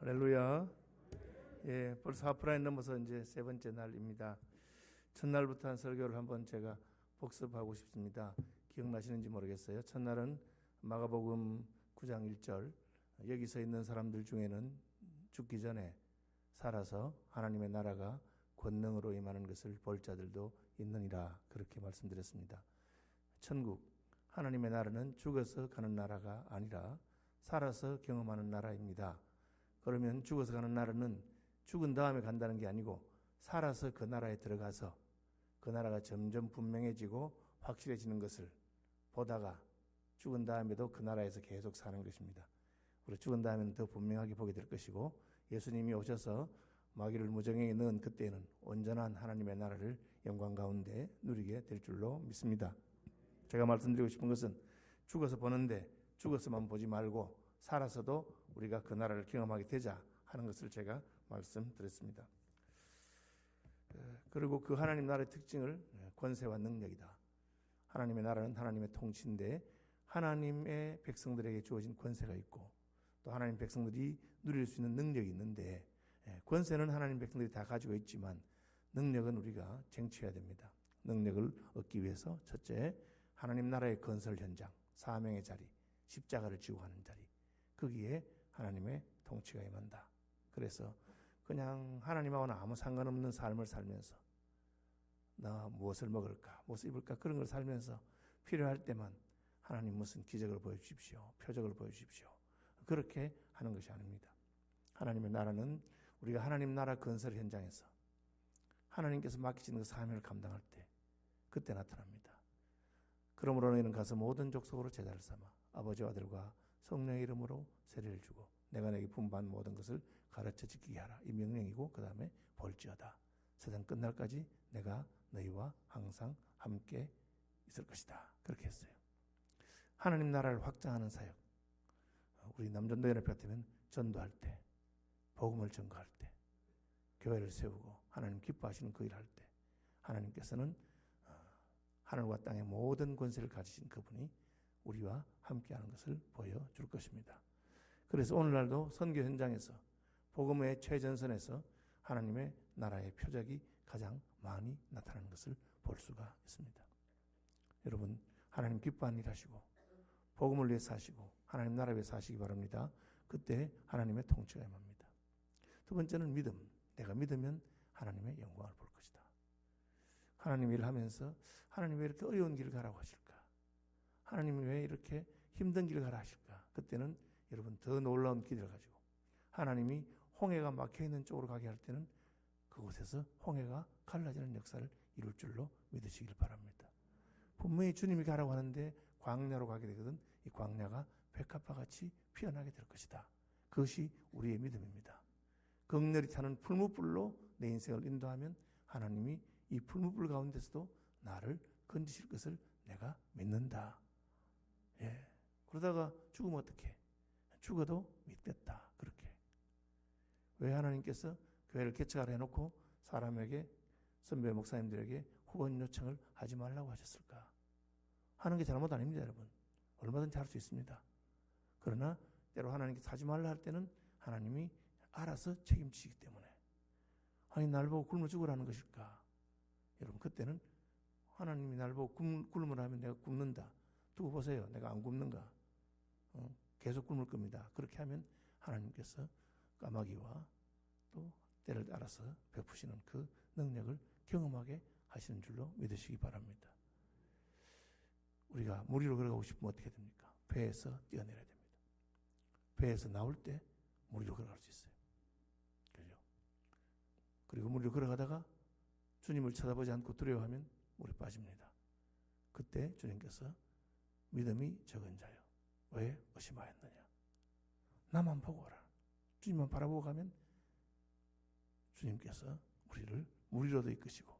할렐루야. 예, 벌써 하프라인 넘어서 이제 세 번째 날입니다. 첫날부터 한 설교를 한번 제가 복습하고 싶습니다. 기억나시는지 모르겠어요. 첫날은 마가복음 9장 1절, 여기 서 있는 사람들 중에는 죽기 전에 살아서 하나님의 나라가 권능으로 임하는 것을 볼 자들도 있느니라, 그렇게 말씀드렸습니다. 천국, 하나님의 나라는 죽어서 가는 나라가 아니라 살아서 경험하는 나라입니다. 그러면 죽어서 가는 나라는 죽은 다음에 간다는 게 아니고 살아서 그 나라에 들어가서 그 나라가 점점 분명해지고 확실해지는 것을 보다가 죽은 다음에도 그 나라에서 계속 사는 것입니다. 우리 죽은 다음에는 더 분명하게 보게 될 것이고, 예수님이 오셔서 마귀를 무정행에 넣은 그때는 온전한 하나님의 나라를 영광 가운데 누리게 될 줄로 믿습니다. 제가 말씀드리고 싶은 것은 죽어서 보는데 죽어서만 보지 말고 살아서도 우리가 그 나라를 경험하게 되자 하는 것을 제가 말씀드렸습니다. 그리고 그 하나님 나라의 특징을 권세와 능력이다. 하나님의 나라는 하나님의 통치인데 하나님의 백성들에게 주어진 권세가 있고 또 하나님 백성들이 누릴 수 있는 능력이 있는데, 권세는 하나님 백성들이 다 가지고 있지만 능력은 우리가 쟁취해야 됩니다. 능력을 얻기 위해서 첫째, 하나님 나라의 건설 현장, 사명의 자리, 십자가를 지고 하는 자리, 거기에 하나님의 통치가 임한다. 그래서 그냥 하나님하고는 아무 상관없는 삶을 살면서 나 무엇을 먹을까, 무엇을 입을까, 그런 걸 살면서 필요할 때만 하나님 무슨 기적을 보여주십시오, 표적을 보여주십시오, 그렇게 하는 것이 아닙니다. 하나님의 나라는 우리가 하나님 나라 건설 현장에서 하나님께서 맡기시는 그 사명을 감당할 때 그때 나타납니다. 그러므로 너희는 가서 모든 족속으로 제자를 삼아 아버지와 아들과 성령의 이름으로 세례를 주고 내가 내게 분부한 모든 것을 가르쳐 지키게 하라. 이 명령이고 그 다음에 볼지어다 세상 끝날까지 내가 너희와 항상 함께 있을 것이다. 그렇게 했어요. 하나님 나라를 확장하는 사역, 우리 남전도연합회 같으면 전도할 때, 복음을 전가할 때, 교회를 세우고 하나님 기뻐하시는 그 일을 할 때 하나님께서는 하늘과 땅의 모든 권세를 가지신 그분이 우리와 함께하는 것을 보여줄 것입니다. 그래서 오늘날도 선교 현장에서 복음의 최전선에서 하나님의 나라의 표적이 가장 많이 나타나는 것을 볼 수가 있습니다. 여러분, 하나님 기뻐하는 일 하시고 복음을 위해 사시고 하나님 나라 위해 사시기 바랍니다. 그때 하나님의 통치가 임합니다. 두 번째는 믿음. 내가 믿으면 하나님의 영광을 볼 것이다. 하나님 일을 하면서 하나님 왜 이렇게 어려운 길을 가라고 하실까? 하나님이 왜 이렇게 힘든 길을 가라 하실까? 그때는 여러분 더 놀라운 기대를 가지고 하나님이 홍해가 막혀있는 쪽으로 가게 할 때는 그곳에서 홍해가 갈라지는 역사를 이룰 줄로 믿으시길 바랍니다. 분명히 주님이 가라고 하는데 광야로 가게 되거든 이 광야가 백합화같이 피어나게 될 것이다. 그것이 우리의 믿음입니다. 극렬히 타는 풀무불로 내 인생을 인도하면 하나님이 이 풀무불 가운데서도 나를 건지실 것을 내가 믿는다. 예. 그러다가 죽으면 어떡해? 죽어도 믿겠다. 그렇게. 왜 하나님께서 교회를 개척하라 해놓고 사람에게, 선배 목사님들에게 후원 요청을 하지 말라고 하셨을까? 하는 게 잘못 아닙니다, 여러분. 얼마든지 할 수 있습니다. 그러나 때로 하나님께서 하지 말라 할 때는 하나님이 알아서 책임지기 때문에. 아니, 날 보고 굶어 죽으라는 것일까? 여러분, 그때는 하나님이 날 보고 굶으라 하면 내가 굶는다. 두고 보세요. 내가 안 굶는가? 계속 굶을 겁니다. 그렇게 하면 하나님께서 까마귀와 또 때를 알아서 베푸시는 그 능력을 경험하게 하시는 줄로 믿으시기 바랍니다. 우리가 물 위로 걸어가고 싶으면 어떻게 됩니까? 배에서 뛰어내려야 됩니다. 배에서 나올 때 물 위로 걸어갈 수 있어요. 그죠? 그리고 물 위로 걸어가다가 주님을 쳐다보지 않고 두려워하면 물에 빠집니다. 그때 주님께서 믿음이 적은 자요, 왜 의심하였느냐? 나만 보고 오라. 주님만 바라보고 가면 주님께서 우리를 물 위로도 이끄시고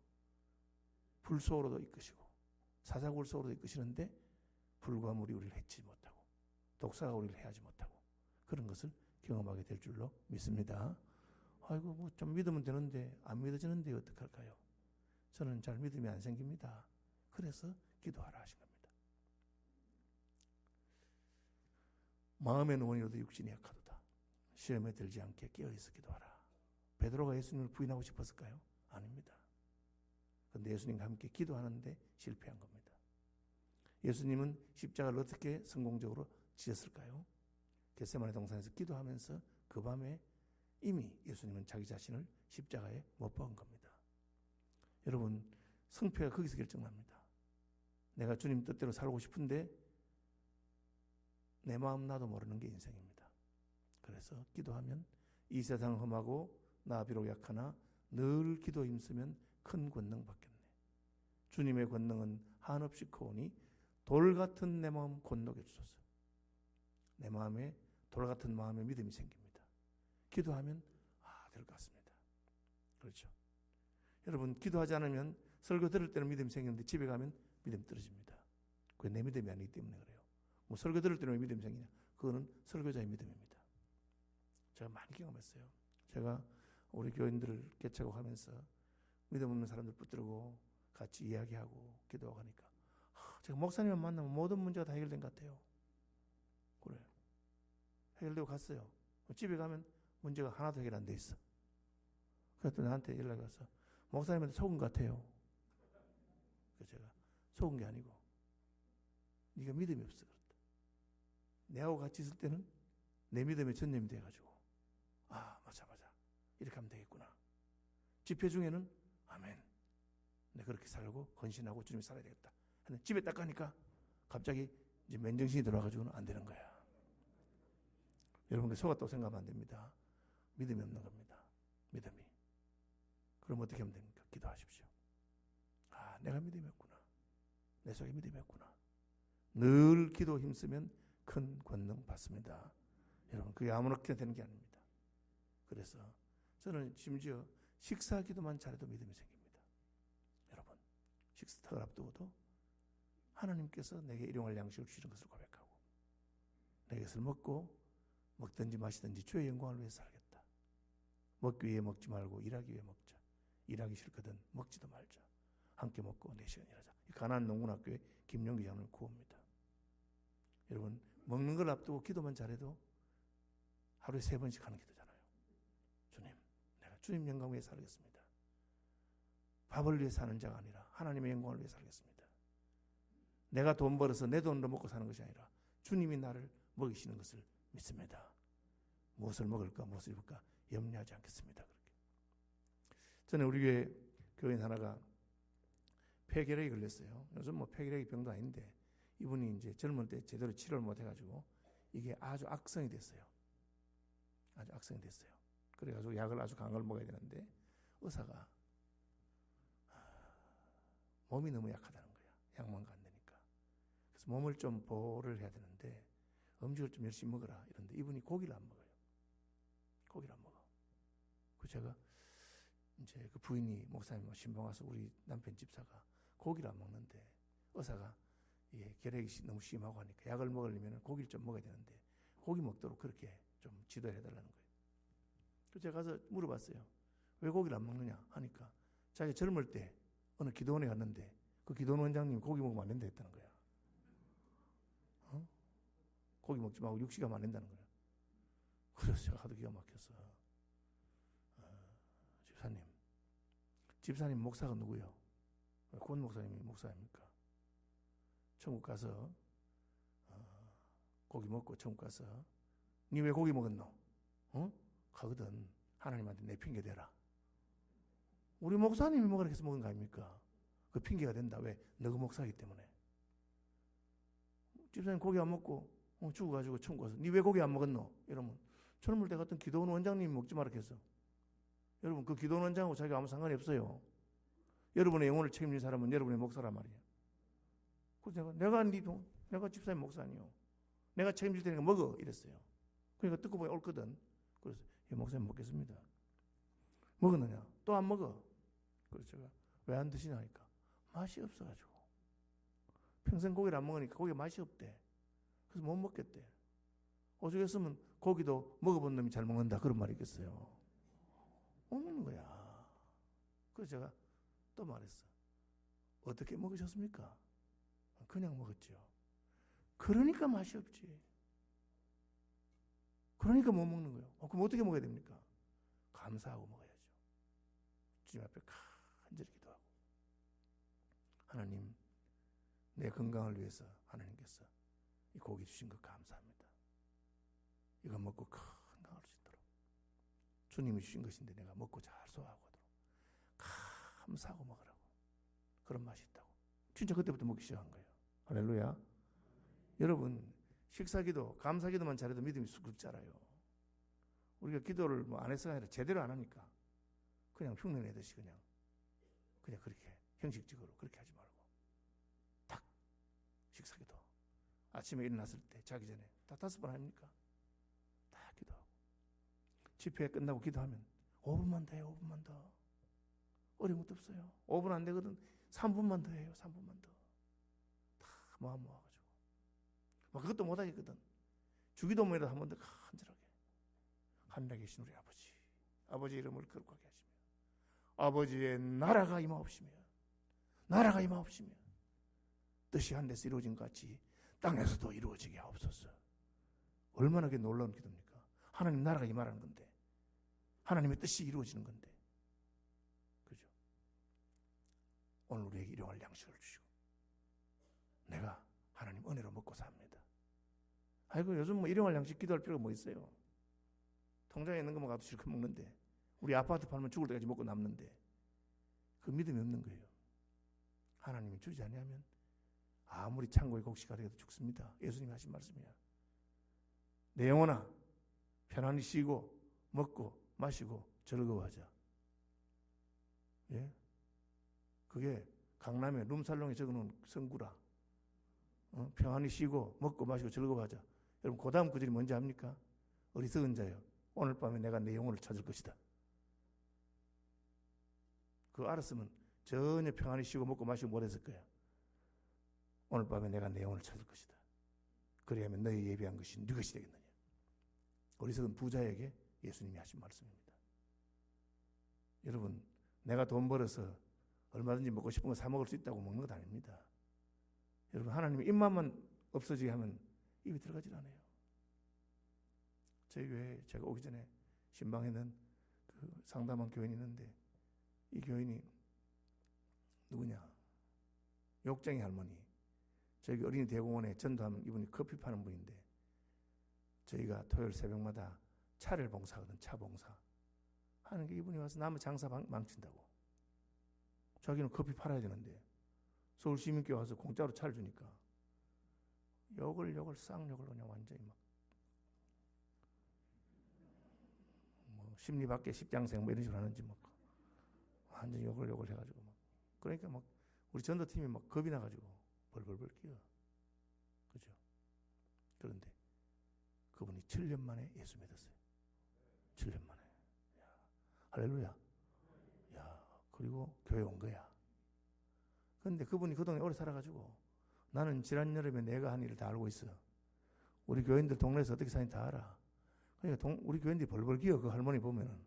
불 속으로도 이끄시고 사자굴 속으로도 이끄시는데 불과 물이 우리를 해치지 못하고 독사가 우리를 해하지 못하고 그런 것을 경험하게 될 줄로 믿습니다. 아이고, 뭐 좀 믿으면 되는데 안 믿어지는데 어떡할까요? 저는 잘 믿음이 안 생깁니다. 그래서 기도하라 하신 겁니다. 마음의 원이로도 육신이 약하도다. 시험에 들지 않게 깨어있어 기도하라. 베드로가 예수님을 부인하고 싶었을까요? 아닙니다. 그런데 예수님과 함께 기도하는데 실패한 겁니다. 예수님은 십자가를 어떻게 성공적으로 지셨을까요? 겟세마네 동산에서 기도하면서 그 밤에 이미 예수님은 자기 자신을 십자가에 못 박은 겁니다. 여러분, 승패가 거기서 결정납니다. 내가 주님 뜻대로 살고 싶은데 내 마음 나도 모르는 게 인생입니다. 그래서 기도하면 이 세상 험하고 나 비록 약하나 늘 기도 힘쓰면 큰 권능 받겠네. 주님의 권능은 한없이 크오니 돌 같은 내 마음 곧녹여 주소서. 내 마음에 돌 같은 마음에 믿음이 생깁니다. 기도하면 될 것 같습니다. 그렇죠. 여러분, 기도하지 않으면 설교 들을 때는 믿음이 생기는데 집에 가면 믿음 떨어집니다. 그게 내 믿음이 아니기 때문에 그래요. 뭐 설교 들을 때는 왜 믿음이 생기냐? 그거는 설교자의 믿음입니다. 제가 많이 경험했어요. 제가 우리 교인들을 개척하고 하면서 믿음 없는 사람들 붙들고 같이 이야기하고 기도하고 하니까 제가 목사님을 만나면 모든 문제가 다 해결된 것 같아요. 그래. 해결되고 갔어요. 집에 가면 문제가 하나도 해결 안 돼 있어. 그래서 나한테 연락이 와서 목사님한테 속은 것 같아요. 그래서 제가 속은 게 아니고 네가 믿음이 없어 그렇다. 내하고 같이 있을 때는 내 믿음에 전념이 돼가지고 맞아 이렇게 하면 되겠구나. 집회 중에는 아멘 내가 그렇게 살고 헌신하고 주님이 살아야 되겠다. 근데 집에 딱 가니까 갑자기 이제 맨정신이 들어와가지고는 안 되는 거야. 여러분, 속았다고 생각하면 안 됩니다. 믿음이 없는 겁니다. 믿음이. 그럼 어떻게 하면 됩니까? 기도하십시오. 내가 믿음이 없구나. 내 속에 믿음이 없구나. 늘 기도 힘쓰면 큰 권능 받습니다. 여러분, 그게 아무렇게나 되는 게 아닙니다. 그래서 저는 심지어 식사 기도만 잘해도 믿음이 생깁니다. 여러분, 식사를 앞두고도 하나님께서 내게 일용할 양식을 주시는 것을 고백하고 내 것을 먹고 먹든지 마시든지 주의 영광을 위해서 살겠다. 먹기 위해 먹지 말고 일하기 위해 먹자. 일하기 싫거든 먹지도 말자. 함께 먹고 4시간 일하자. 가나안 농군학교의 김용기 장로의 구호입니다. 여러분, 먹는 걸 앞두고 기도만 잘해도 하루에 3번씩 하는 기도잖아요. 주님, 내가 주님 영광 위해 살겠습니다. 밥을 위해 사는 자가 아니라 하나님의 영광을 위해 살겠습니다. 내가 돈 벌어서 내 돈으로 먹고 사는 것이 아니라 주님이 나를 먹이시는 것을 믿습니다. 무엇을 먹을까 무엇을 입을까 염려하지 않겠습니다. 그렇게. 저는 우리 교회 교인 하나가 폐결핵이 걸렸어요. 요즘 뭐 폐결핵이 병도 아닌데 이분이 이제 젊을 때 제대로 치료를 못 해가지고 이게 아주 악성이 됐어요. 아주 악성이 됐어요. 그래가지고 약을 아주 강한 걸 먹어야 되는데 의사가 몸이 너무 약하다는 거야. 약만 안 되니까. 그래서 몸을 좀 보호를 해야 되는데 음식을 좀 열심히 먹어라 이런데 이분이 고기를 안 먹어요. 고기를 안 먹어. 그 제가 이제 그 부인이 목사님 신방 와서 우리 남편 집사가 고기를 안 먹는데 의사가 결핵이 너무 심하고 하니까 약을 먹으려면 고기를 좀 먹어야 되는데 고기 먹도록 그렇게 좀 지도를 해달라는 거예요. 그래서 제가 가서 물어봤어요. 왜 고기를 안 먹느냐 하니까 자기 젊을 때 어느 기도원에 갔는데 그 기도원 원장님이 고기 먹으면 안 된다 했다는 거야. 고기 먹지 말고 육식하면 안 된다는 거야. 그래서 제가 하도 기가 막혀서 집사님 목사가 누구요? 권 목사님이 목사입니까? 천국 가서 고기 먹고 천국 가서 니 왜 고기 먹었노? 가거든 하나님한테 내 핑계 대라. 우리 목사님이 먹으라 해서 먹은 거 아닙니까? 그 핑계가 된다. 왜? 너가 목사이기 때문에. 집사님 고기 안 먹고 죽어가지고 천국 가서 니 왜 고기 안 먹었노? 이러면 젊을 때 같은 기도원 원장님이 먹지 말라 했어. 여러분, 그 기도원 원장하고 자기가 아무 상관이 없어요. 여러분의 영혼을 책임진 사람은 여러분의 목사란 말이에요. 그래서 내가 집사님 목사 아니요. 내가 책임질 테니까 먹어 이랬어요. 그러니까 듣고 보니 옳거든. 그래서 목사님 먹겠습니다. 먹었느냐? 또 안 먹어. 그래서 제가 왜 안 드시냐 하니까 맛이 없어가지고 평생 고기를 안 먹으니까 고기 맛이 없대. 그래서 못 먹겠대. 오죽했으면 고기도 먹어본 놈이 잘 먹는다 그런 말이 있겠어요. 못 먹는 거야. 그래서 제가 또 말했어. 어떻게 먹으셨습니까? 그냥 먹었죠. 그러니까 맛이 없지. 그러니까 못 먹는 거예요. 그럼 어떻게 먹어야 됩니까? 감사하고 먹어야죠. 주님 앞에 간절히 기도하고, 하나님, 내 건강을 위해서 하나님께서 이 고기 주신 것 감사합니다. 이거 먹고 건강할 수 있도록 주님이 주신 것인데 내가 먹고 잘 소화하도록 감사하고 먹으라고. 그런 맛이 있다고. 진짜 그때부터 먹기 시작한 거예요. 할렐루야. 여러분, 식사기도, 감사기도만 잘해도 믿음이 쑥쑥 자라요. 우리가 기도를 안 해서가 아니라 제대로 안 하니까 그냥 흉내내듯이 그냥 그렇게 형식적으로 그렇게 하지 말고 딱 식사기도. 아침에 일어났을 때 자기 전에 딱 5번 아닙니까? 딱 기도하고, 집회 끝나고 기도하면 5분만 더 해요. 5분만 더. 어려운 것도 없어요. 5분 안 되거든 3분만 더 해요. 3분만 더. 다 모아가지고 그것도 못하겠거든. 주기도문이라도 한 번 더 간절하게, 하늘에 계신 우리 아버지 이름을 거룩하게 하시며, 아버지의 나라가 임하옵시며, 뜻이 하늘에서 이루어진 것 같이 땅에서도 이루어지게 하옵소서. 얼마나 그게 놀라운 기도입니까? 하나님 나라가 임하라는 건데, 하나님의 뜻이 이루어지는 건데, 그죠? 오늘 우리에게 일용할 양식을 주시고, 내가 하나님 은혜로 먹고 삽니다. 아이고, 요즘 뭐 일용할 양식 기도할 필요가 뭐 있어요? 통장에 있는 것만 가도 실컷 먹는데, 우리 아파트 팔면 죽을 때까지 먹고 남는데, 그 믿음이 없는 거예요. 하나님이 주지 아니하면 아무리 창고에 곡식이 가득해도 죽습니다. 예수님이 하신 말씀이야. 내 영혼아, 편안히 쉬고 먹고 마시고 즐거워하자. 예? 그게 강남의 룸살롱에 적어놓은 성구라. 평안히 쉬고 먹고 마시고 즐거워하자. 여러분, 그 다음 구절이 뭔지 압니까? 어리석은 자여, 오늘 밤에 내가 내 영혼을 찾을 것이다. 그거 알았으면 전혀 평안히 쉬고 먹고 마시고 못했을 거야. 오늘 밤에 내가 내 영혼을 찾을 것이다. 그래야면 너희 예비한 것이 네 것이 되겠느냐. 어리석은 부자에게 예수님이 하신 말씀입니다. 여러분, 내가 돈 벌어서 얼마든지 먹고 싶은 거 사 먹을 수 있다고 먹는 것 아닙니다. 여러분, 하나님이 입맛만 없어지게 하면 입이 들어가질 않아요. 저희 교회에 제가 오기 전에 신방에는 그 상담한 교인이 있는데, 이 교인이 누구냐? 욕쟁이 할머니. 저희 어린이 대공원에 전도하면 이분이 커피 파는 분인데, 저희가 토요일 새벽마다 차를 봉사하거든. 차 봉사 하는 게, 이분이 와서 남의 장사 망친다고. 자기는 커피 팔아야 되는데 서울시민교회 와서 공짜로 차를 주니까 욕을 쌍욕을 그냥 완전히 막, 뭐 심리 밖에 십장생 뭐 이런 식으로 하는지 막 완전 욕을 해가지고 막, 그러니까 막 우리 전도팀이 막 겁이 나가지고 벌벌벌 끼어. 그죠? 그런데 그분이 7년 만에 예수 믿었어요. 7년 만에. 야, 할렐루야. 야, 그리고 교회 온 거야. 그런데 그분이 그동안에 오래 살아가지고, 나는 지난 여름에 내가 한 일을 다 알고 있어. 우리 교인들 동네에서 어떻게 사는지 다 알아. 그러니까 우리 교인들이 벌벌 끼어. 그 할머니 보면은.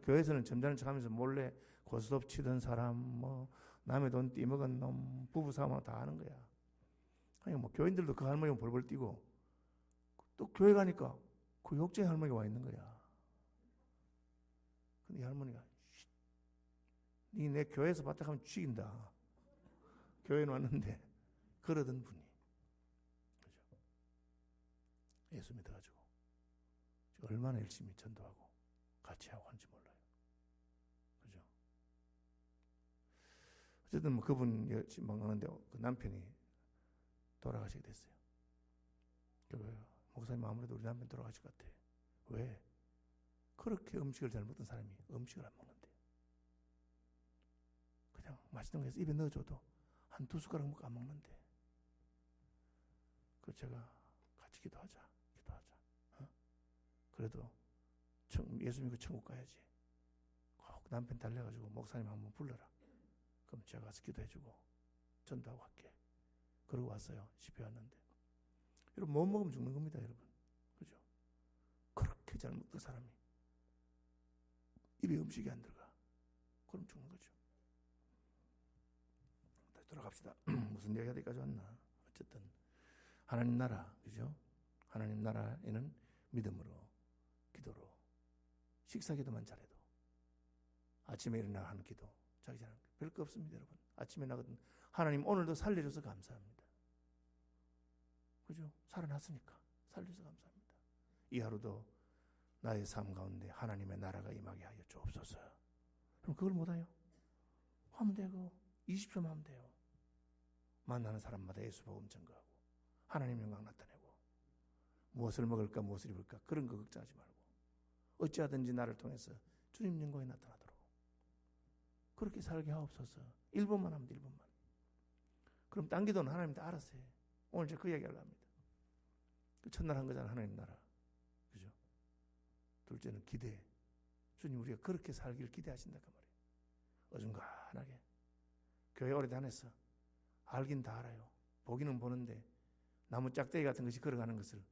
교회에서는 점잖은 척하면서 몰래 고스톱 치던 사람, 뭐 남의 돈 띠먹은 놈, 부부싸움 다 아는 거야. 그러니까 뭐 교인들도 그 할머니가 벌벌 뛰고, 또 교회 가니까 그 욕쟁이 할머니가 와 있는 거야. 근데 이 할머니가, 니 내 교회에서 봤다 하면 죽인다. 교회에 왔는데 그러던 분이, 그죠? 예수 믿어가지고 얼마나 열심히 전도하고 같이 하고 하는지 몰라요. 그죠? 어쨌든 뭐 그분 먹는데 그 남편이 돌아가시게 됐어요. 목사님, 아무래도 우리 남편 돌아가실 것 같아. 왜? 그렇게 음식을 잘 먹던 사람이 음식을 안 먹는데, 그냥 맛있는 거 해서 입에 넣어줘도 한 2숟가락 먹고 안 먹는데. 그래서 제가 같이 기도하자. 그래도 예수 믿고 천국 가야지. 꼭 남편 달래가지고 목사님 한번 불러라. 그럼 제가 가서 기도해주고 전도하고 할게. 그러고 왔어요. 집에 왔는데, 여러분, 못 먹으면 죽는 겁니다, 여러분. 그죠? 그렇게 잘 먹던 사람이 입에 음식이 안 들어가. 그럼 죽는 거죠. 다시 돌아갑시다. 무슨 얘기가 여기까지 왔나? 어쨌든 하나님 나라, 그죠? 하나님 나라에는 믿음으로 기도로 식사 기도만 잘해도 아침에 일어나 하는 기도 자기 잘하는 거 별거 없습니다. 여러분 아침에 나거든 하나님 오늘도 살려줘서 감사합니다. 그죠? 살아났으니까 살려줘서 감사합니다. 이 하루도 나의 삶 가운데 하나님의 나라가 임하게 하여 주옵소서. 그럼 그걸 못해요? 하면 되고 20초만 하면 돼요. 만나는 사람마다 예수 복음 전가하고 하나님 영광 나타내고 무엇을 먹을까 무엇을 입을까 그런 거 걱정하지 말고 어찌하든지 나를 통해서 주님 영광이 나타나도록 그렇게 살게 하옵소서. 1분만 하면 돼. 1분만. 그럼 딴 기도는 하나님 다 알아서 해. 오늘 제가 그 이야기 하려고 합니다. 그 첫날 한 거잖아. 하나님 나라. 그죠? 둘째는 기대. 주님 우리가 그렇게 살기를 기대하신다 그 말이에요. 어중간하게 교회 오래 다녔어. 알긴 다 알아요. 보기는 보는데 나무 짝대기 같은 것이 걸어가는 것을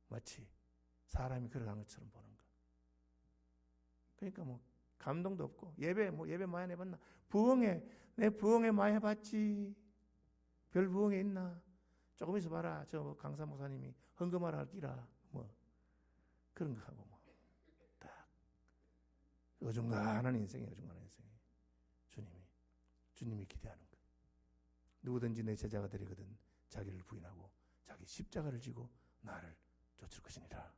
마치 사람이 걸어가는 것처럼 보는 거. 그러니까 뭐 감동도 없고 예배 많이 안 해봤나? 내 부흥회 많이 해봤지. 별 부흥회 있나? 조금 있어봐라. 저 강사 목사님이 헌금하라 할 끼라. 뭐 그런 거 하고 뭐 딱 어중간한 인생이에요. 어중간한 인생이. 주님이 기대하는 것. 누구든지 내 제자가 되리거든 자기를 부인하고 자기 십자가를 지고 나를 쫓을 것이니라.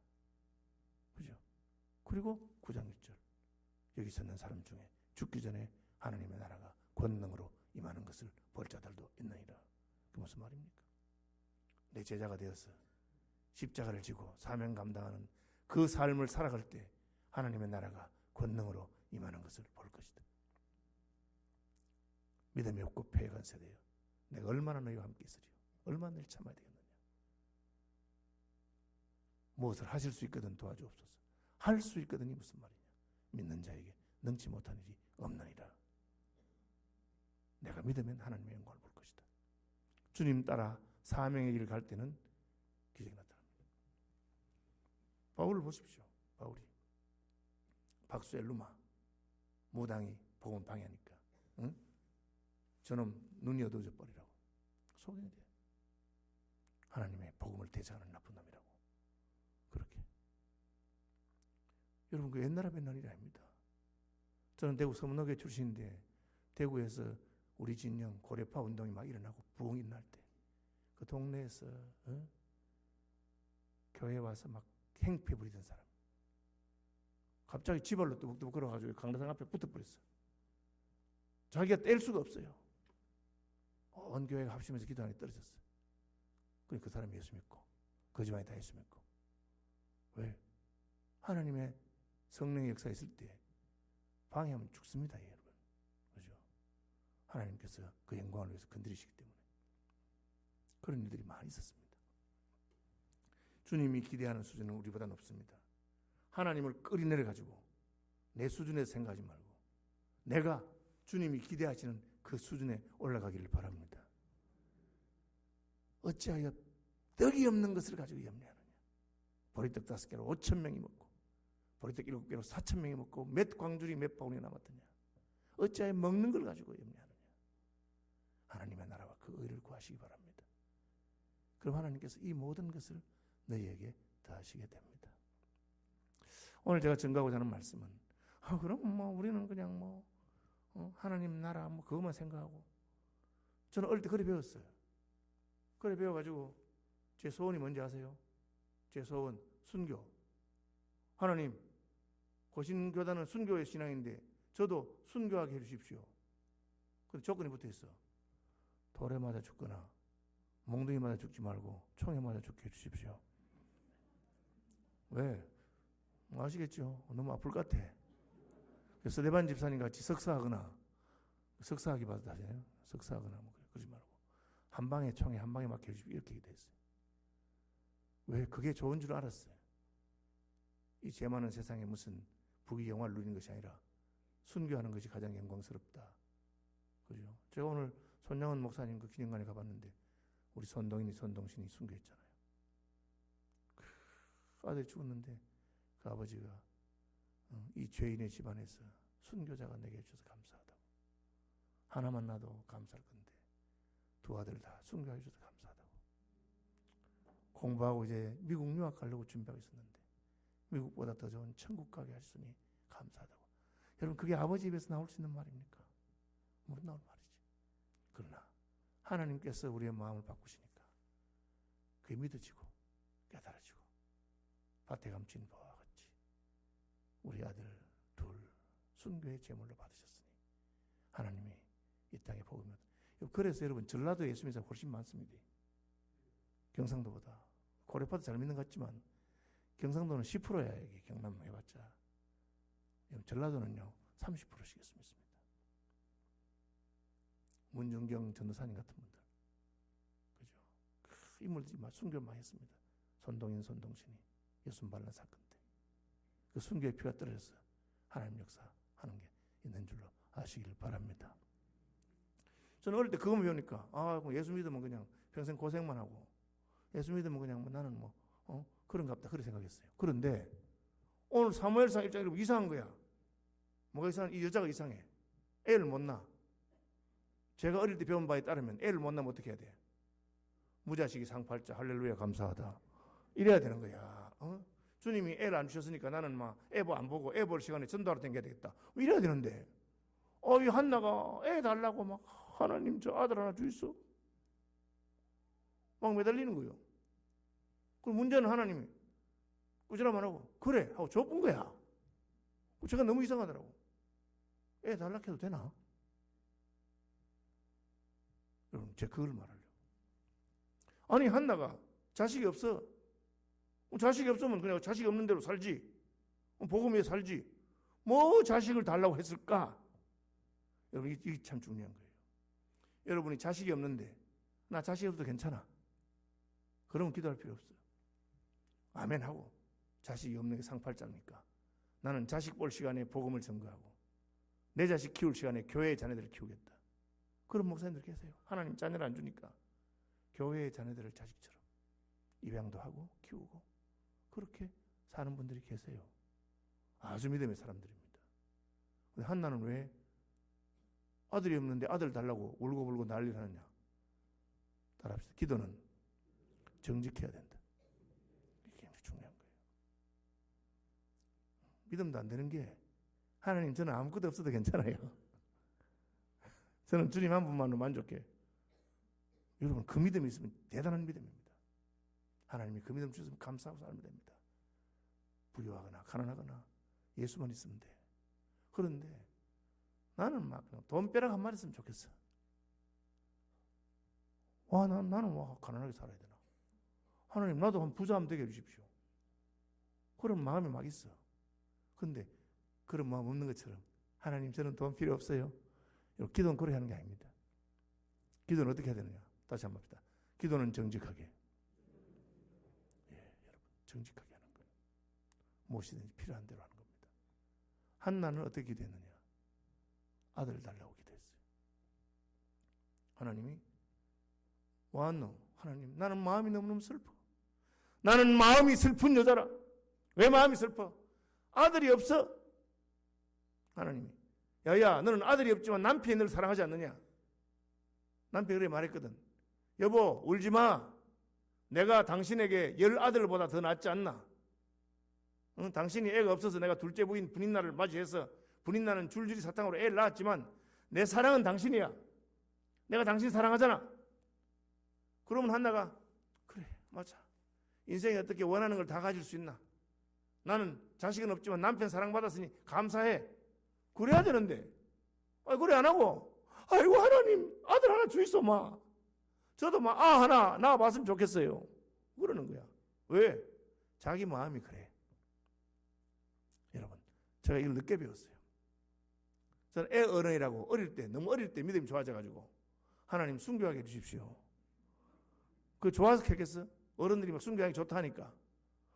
그죠? 그리고 9장 1절 여기 있는 사람 중에 죽기 전에 하나님의 나라가 권능으로 임하는 것을 볼 자들도 있느니라. 그 무슨 말입니까? 내 제자가 되어서 십자가를 지고 사명 감당하는 그 삶을 살아갈 때 하나님의 나라가 권능으로 임하는 것을 볼 것이다. 믿음이 없고 패해간 세대여 내가 얼마나 너희와 함께 있으리요. 얼마나 늘 참아야 되겠느냐. 무엇을 하실 수 있거든 도와주옵소서. 할 수 있거든이 무슨 말이냐. 믿는 자에게 능치 못한 일이 없느니라. 내가 믿으면 하나님의 영광을 볼 것이다. 주님 따라 사명의 길을 갈 때는 기적이 나타납니다. 바울을 보십시오. 바울이 박수엘루마 무당이 복음 방해하니까 응? 저놈 눈이 어두워져 버리라고 소개해야 돼. 하나님의 복음을 대적하는 나쁜 놈이라고. 그렇게 여러분 그 옛날 일이 아닙니다. 저는 대구 서문호교회 출신인데 대구에서 우리 진영 고려파 운동이 막 일어나고 부흥이 일어날 때 그 동네에서 교회 와서 막 행패 부리던 사람 갑자기 지발로 뚜벅뚜벅 걸어가지고 강대상 앞에 붙어버렸어. 자기가 뗄 수가 없어요. 온 교회가 합심해서 기도 안에 떨어졌어. 그러니까 그 사람이 예수 믿고 그 집안이 다 예수 믿고. 왜? 하나님의 성령의 역사가 있을 때 방해하면 죽습니다, 여러분. 그죠? 하나님께서 그 영광을 위해서 건드리시기 때문에 그런 일들이 많이 있었습니다. 주님이 기대하는 수준은 우리보다 높습니다. 하나님을 끌어내려가지고 내 수준에서 생각하지 말고 내가 주님이 기대하시는 그 수준에 올라가기를 바랍니다. 어찌하여 떡이 없는 것을 가지고 염려하느냐. 보리떡 5개로 5,000명이 먹고 보리떡 7개로 4,000명이 먹고 몇 광줄이 몇 바구니 남았더냐. 어찌하여 먹는 걸 가지고 염려하느냐. 하나님의 나라와 그 의를 구하시기 바랍니다. 그럼 하나님께서 이 모든 것을 너희에게 더하시게 됩니다. 오늘 제가 전가하고자 하는 말씀은 그럼 뭐 우리는 그냥 하나님 나라 그것만 생각하고 저는 어릴 때 그래 배웠어요. 그래 배워가지고 제 소원이 뭔지 아세요? 제 소원 순교. 하나님 고신교단은 순교의 신앙인데 저도 순교하게 해주십시오. 근데 조건이 붙어있어. 돌에 맞아 죽거나 몽둥이 맞아 죽지 말고 총에 맞아 죽게 해주십시오. 왜? 아시겠죠? 너무 아플 것 같아. 스데반 집사님 같이 석사하거나 석사하기 받으세요. 석사하거나 그러지 말고 한 방에 총에 한 방에 맞게 해주십시오. 이렇게 기도했어요. 왜? 그게 좋은 줄 알았어요. 이 죄 많은 세상에 무슨 부귀 영화를 누리는 것이 아니라 순교하는 것이 가장 영광스럽다. 그죠? 제가 오늘 손양원 목사님 그 기념관에 가봤는데 우리 손동신이 순교했잖아요. 아들이 죽었는데 그 아버지가 이 죄인의 집안에서 순교자가 내게 해줘서 감사하다고. 하나만 나도 감사할 건데 두 아들 다 순교해 줘서 감사하다고. 공부하고 이제 미국 유학 가려고 준비하고 있었는데 미국보다 더 좋은 천국 가게 하시니 감사하다고. 여러분, 그게 아버지 입에서 나올 수 있는 말입니까? 못 나올 말이지. 그러나 하나님께서 우리의 마음을 바꾸시니까 그게 믿어지고 깨달아지고 밭에 감춘 바와 같이 우리 아들 둘 순교의 제물로 받으셨으니 하나님이 이 땅에 복음을. 그래서 여러분, 전라도 예수 믿는 사람 훨씬 많습니다. 경상도보다. 고려파도 잘 믿는 것 같지만 경상도는 10%야. 여기 경남 해봤자. 전라도는요 30%씩 믿습니다. 문중경 전도사님 같은 분들, 그죠? 그 인물들이 막 순교를 많이 했습니다. 손동인, 손동신이 예수님 반란 사건 때 그 순교의 피가 떨어져서 하나님 역사하는 게 있는 줄로 아시길 바랍니다. 저는 어릴 때 그거 배우니까 예수 믿으면 그냥 평생 고생만 하고 예수 믿으면 그냥 나는 그런가 보다 그렇게 생각했어요. 그런데 오늘 사무엘상 1장 이상한 거야. 뭐가 이상한? 이 여자가 이상해. 애를 못 낳아. 제가 어릴 때 배운 바에 따르면 애를 못 낳으면 어떻게 해야 돼? 무자식이 상팔자 할렐루야 감사하다 이래야 되는 거야. 주님이 애를 안 주셨으니까 나는 막 애보 안 보고 애 볼 시간에 전도하러 다녀야 되겠다 이래야 되는데 이 한나가 애 달라고 막 하나님 저 아들 하나 주있어 막 매달리는 거예요. 그럼 문제는 하나님이 꾸지람만 하고 그래 하고 줘본 거야. 제가 너무 이상하더라고. 애 달라 해도 되나? 여러분, 제가 그걸 말하려고. 아니, 한나가 자식이 없어. 자식이 없으면 그냥 자식이 없는 대로 살지. 복음 위에 살지. 뭐 자식을 달라고 했을까? 여러분, 이게 참 중요한 거예요. 여러분이 자식이 없는데 나 자식이 없어도 괜찮아. 그러면 기도할 필요 없어요. 아멘 하고 자식이 없는 게 상팔자입니까? 나는 자식 볼 시간에 복음을 전거하고 내 자식 키울 시간에 교회의 자녀들을 키우겠다. 그런 목사님들 계세요. 하나님 자녀를 안 주니까 교회의 자녀들을 자식처럼 입양도 하고 키우고 그렇게 사는 분들이 계세요. 아주 믿음의 사람들입니다. 근데 한나는 왜 아들이 없는데 아들 달라고 울고불고 난리를 하느냐? 따라합시다. 기도는 정직해야 된다. 이게 굉장히 중요한 거예요. 믿음도 안 되는 게 하나님 저는 아무것도 없어도 괜찮아요. 저는 주님 한 분만으로 만족해. 여러분, 그 믿음이 있으면 대단한 믿음입니다. 하나님이 그 믿음 주셨으면 감사하고 살면 됩니다. 부유하거나 가난하거나 예수만 있으면 돼. 그런데 나는 막 돈벼락 한 마리 있으면 좋겠어. 나는 가난하게 살아야 되나? 하나님 나도 한 부자 하면 되게 해주십시오. 그런 마음이 막 있어. 근데 그런 마음 없는 것처럼 하나님 저는 돈 필요 없어요. 기도는 그렇게 하는 게 아닙니다. 기도는 어떻게 해야 되느냐? 다시 한번 합시다. 기도는 정직하게. 여러분, 정직하게 하는 거예요. 무엇이든지 필요한 대로 하는 겁니다. 한나는 어떻게 기도했느냐? 아들을 달라고 기도했어요. 하나님이 하나님 나는 마음이 너무너무 슬퍼. 나는 마음이 슬픈 여자라. 왜 마음이 슬퍼? 아들이 없어. 하나님이 야야 너는 아들이 없지만 남편이 너를 사랑하지 않느냐? 남편이 그렇게 말했거든. 여보 울지 마. 내가 당신에게 10아들보다 더 낫지 않나? 당신이 애가 없어서 내가 둘째 부인 분인날을 맞이해서 분인날은 줄줄이 사탕으로 애를 낳았지만 내 사랑은 당신이야. 내가 당신 사랑하잖아. 그러면 한나가 그래 맞아. 인생에 어떻게 원하는 걸 다 가질 수 있나? 나는 자식은 없지만 남편 사랑받았으니 감사해. 그래야 되는데 그래 안 하고 아이고 하나님 아들 하나 주이소 마. 저도 하나 낳아봤으면 좋겠어요. 그러는 거야. 왜? 자기 마음이 그래. 여러분 제가 이걸 늦게 배웠어요. 저는 애 어른이라고 너무 어릴 때 믿음이 좋아져가지고 하나님 순교하게 해주십시오. 그거 좋아서 했겠어? 어른들이 막 순교하기 좋다 하니까.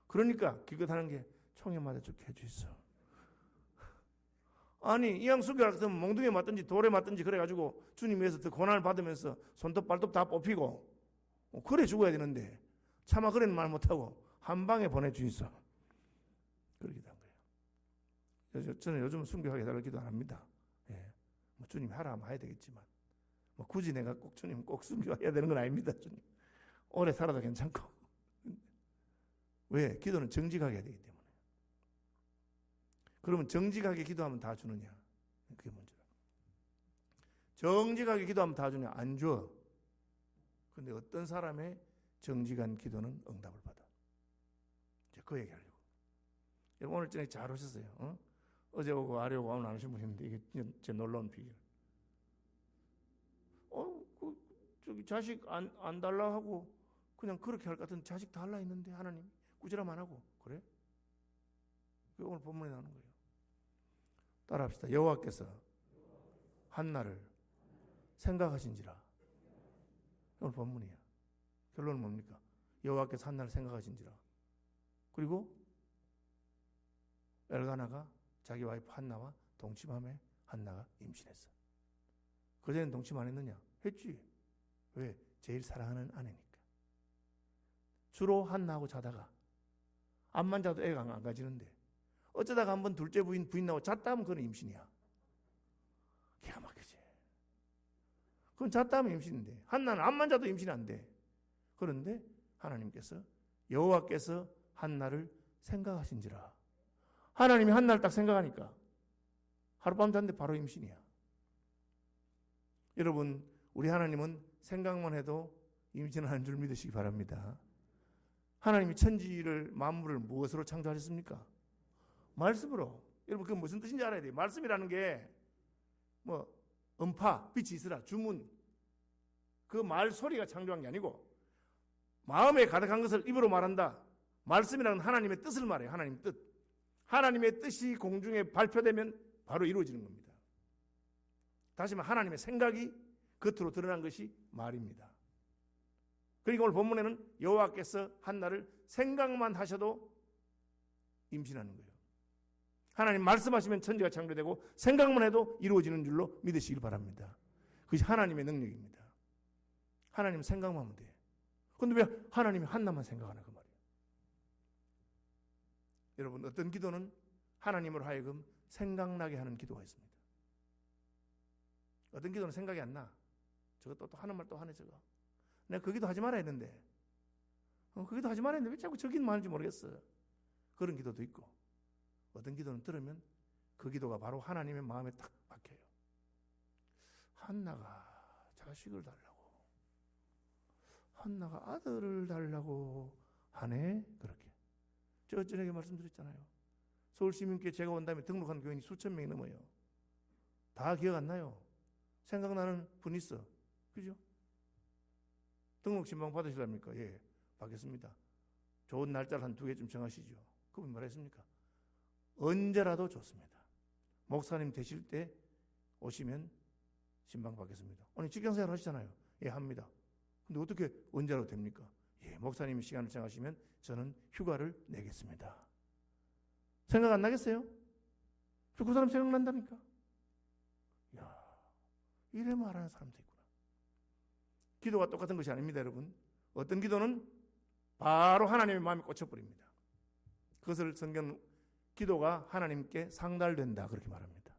그러니까 기껏하는 게 총에 맞아 죽게 해주있어. 아니 이왕 순교할 것 같으면 몽둥이에 맞든지 돌에 맞든지 그래가지고 주님 위해서 더 고난을 받으면서 손톱 발톱 다 뽑히고 그래 죽어야 되는데 차마 그런 말 못하고 한 방에 보내주있어. 그러게 된 거예요. 저는 요즘은 순교하게 해달라고 기도 안 합니다. 주님이 하라 하면 해야 되겠지만 굳이 내가 꼭 주님 꼭 순교해야 되는 건 아닙니다. 주님 오래 살아도 괜찮고. 왜? 기도는 정직하게 해야 되기 때문에. 그러면 정직하게 기도하면 다 주느냐? 그게 문제다. 정직하게 기도하면 다 주냐? 안 줘. 그런데 어떤 사람의 정직한 기도는 응답을 받아. 이제 그 얘기하려고. 여러분 오늘 저녁에 잘 오셨어요. 어제 오고 아래 오고 오늘 안 오신 분이 있는데 이게 제 놀라운 비결. 저기 자식 안 달라 하고 그냥 그렇게 할 것 같은 자식 달라 했는데 하나님 꾸지람 안 하고 그래? 그게 오늘 본문에 나오는 거예요. 따라합시다. 여호와께서 한나를 생각하신지라. 오늘 본문이야. 결론은 뭡니까? 여호와께서 한나를 생각하신지라. 그리고 엘가나가 자기 와이프 한나와 동침함에 한나가 임신했어. 그전에는 동침 안 했느냐? 했지. 왜? 제일 사랑하는 아내니까. 주로 한나하고 자다가 암만 자도 애가 안 가지는데 어쩌다가 한번 둘째 부인 나고 잤다 하면 그건 임신이야. 기가 막히지. 그건 잤다 하면 임신인데 한나는 암만 자도 임신이 안 돼. 그런데 하나님께서 여호와께서 한나를 생각하신지라. 하나님이 한나를 딱 생각하니까 하룻밤 잤는데 바로 임신이야. 여러분 우리 하나님은 생각만 해도 임신하는 줄 믿으시기 바랍니다. 하나님이 천지를 만물을 무엇으로 창조하셨습니까? 말씀으로. 여러분 그게 무슨 뜻인지 알아야 돼요. 말씀이라는 게 뭐 음파, 빛이 있으라, 주문 그 말 소리가 창조한 게 아니고 마음에 가득한 것을 입으로 말한다. 말씀이라는 하나님의 뜻을 말해요. 하나님의 뜻. 하나님의 뜻이 공중에 발표되면 바로 이루어지는 겁니다. 다시 말해 하나님의 생각이 겉으로 드러난 것이 말입니다. 그러니까 오늘 본문에는 여호와께서 한나를 생각만 하셔도 임신하는 거예요. 하나님 말씀하시면 천지가 창조되고 생각만 해도 이루어지는 줄로 믿으시길 바랍니다. 그것이 하나님의 능력입니다. 하나님 생각만 하면 돼. 그런데 왜 하나님이 한나만 생각하나 그 말이에요. 여러분 어떤 기도는 하나님으로 하여금 생각나게 하는 기도가 있습니다. 어떤 기도는 생각이 안 나. 저거 또 하는 말 또 하네 저거. 내가 그 기도 하지 말아야 했는데 그 기도 하지 말아야 했는데 왜 자꾸 저 기도만 하는지 모르겠어. 그런 기도도 있고 어떤 기도는 들으면 그 기도가 바로 하나님의 마음에 딱 박혀요. 한나가 자식을 달라고 한나가 아들을 달라고 하네. 그렇게 저 저녁에 말씀드렸잖아요. 서울시민교회 제가 온 다음에 등록한 교인이 수천 명이 넘어요. 다 기억 안 나요. 생각나는 분 있어. 그죠? 등록 신방 받으시랍니까? 예, 받겠습니다. 좋은 날짜를 한 2개쯤 정하시죠. 그분 뭐라 했습니까? 언제라도 좋습니다. 목사님 되실 때 오시면 신방 받겠습니다. 아니 직장생활 하시잖아요. 예, 합니다. 근데 어떻게 언제라도 됩니까? 예, 목사님이 시간을 정하시면 저는 휴가를 내겠습니다. 생각 안 나겠어요? 그 사람 생각난다니까. 야, 이래 말하는 사람도 있구나. 기도가 똑같은 것이 아닙니다, 여러분. 어떤 기도는 바로 하나님의 마음에 꽂혀버립니다. 그것을 성경 기도가 하나님께 상달된다 그렇게 말합니다.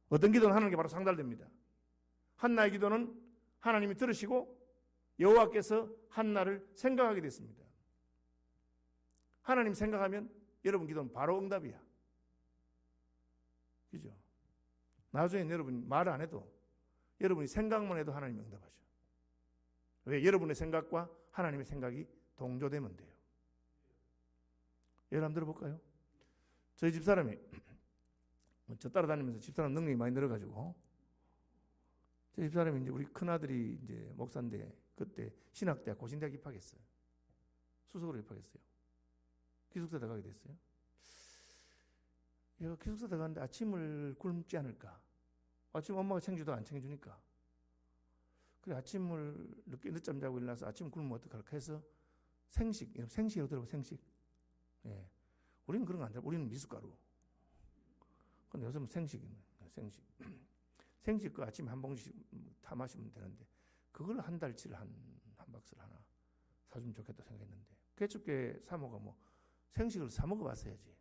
어떤 기도는 하나님께 바로 상달됩니다. 한나의 기도는 하나님이 들으시고 여호와께서 한나를 생각하게 됐습니다. 하나님 생각하면 여러분 기도는 바로 응답이야. 그죠? 나중에 여러분 말을 안 해도 여러분이 생각만 해도 하나님이 응답하셔. 왜? 여러분의 생각과 하나님의 생각이 동조되면 돼요. 예를 한번 들어볼까요? 저희 집사람이 저 따라다니면서 집사람 능력이 많이 늘어가지고 저희 집사람이 이제 우리 큰아들이 이제 목사인데 그때 신학대학 고신대학 입학했어요. 수석으로 입학했어요. 기숙사 들어가게 됐어요. 얘가 기숙사 들어가는데 아침을 굶지 않을까? 아침 엄마가 챙겨줘도 안 챙겨주니까. 그래 아침을 늦잠 자고 일어나서 아침 굶으면 어떡할까 해서 생식이라고 들어보 생식. 예. 우리는 그런 거 안 돼. 우리는 미숫가루. 근데 요즘은 생식. 생식 그 아침에 한 봉지 다 마시면 되는데 그걸 한 달치를 한 박스를 하나 사주면 좋겠다 생각했는데 개축교회 사모가 뭐 생식을 사 먹어봤어야지.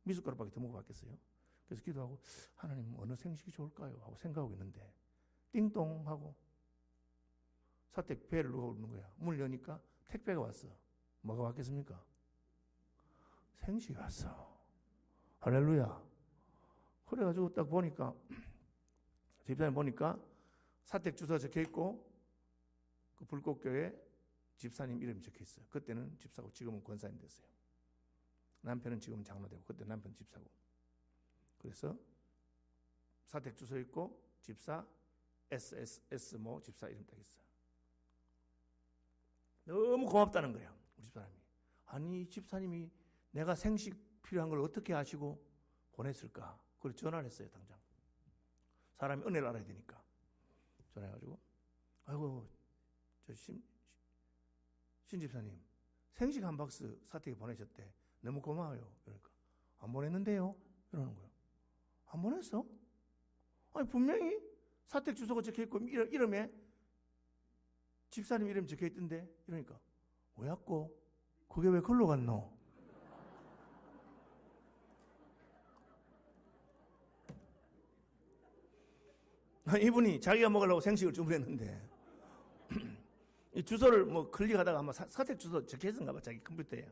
미숫가루밖에 더 먹어봤겠어요? 그래서 기도하고 하나님 어느 생식이 좋을까요? 하고 생각하고 있는데 띵동 하고 사택 배를 누가 오는 거야. 문을 여니까 택배가 왔어. 뭐가 왔겠습니까? 생식이 왔어. 할렐루야. 그래가지고 딱 보니까, 집사님 보니까 사택 주소 적혀 있고, 그 불꽃교회 집사님 이름이 적혀 있어요. 그때는 집사고 지금은 권사님 됐어요. 남편은 지금 장로되고, 그때 남편 집사고. 그래서 사택 주소 있고, 집사, SSS 뭐 집사 이름 딱 있어. 너무 고맙다는 거야, 우리 집사람이. 아니, 집사님이 내가 생식 필요한 걸 어떻게 아시고 보냈을까? 그걸 전화를 했어요, 당장. 사람이 은혜를 알아야 되니까. 전화해가지고, 아이고, 저 신 집사님, 생식 한 박스 사택에 보내셨대. 너무 고마워요. 그러니까, 안 보냈는데요? 이러는 거예요. 안 보냈어? 아니, 분명히 사택 주소가 적혀 있고, 이름에 집사님 이름 적혀 있던데? 이러니까, 왜였고? 그게 왜 글로 갔노? 이분이 자기가 먹으려고 생식을 주문했는데 이 주소를 뭐 클릭하다가 아마 사택 주소 적혀 있었는가 봐. 자기 컴퓨터에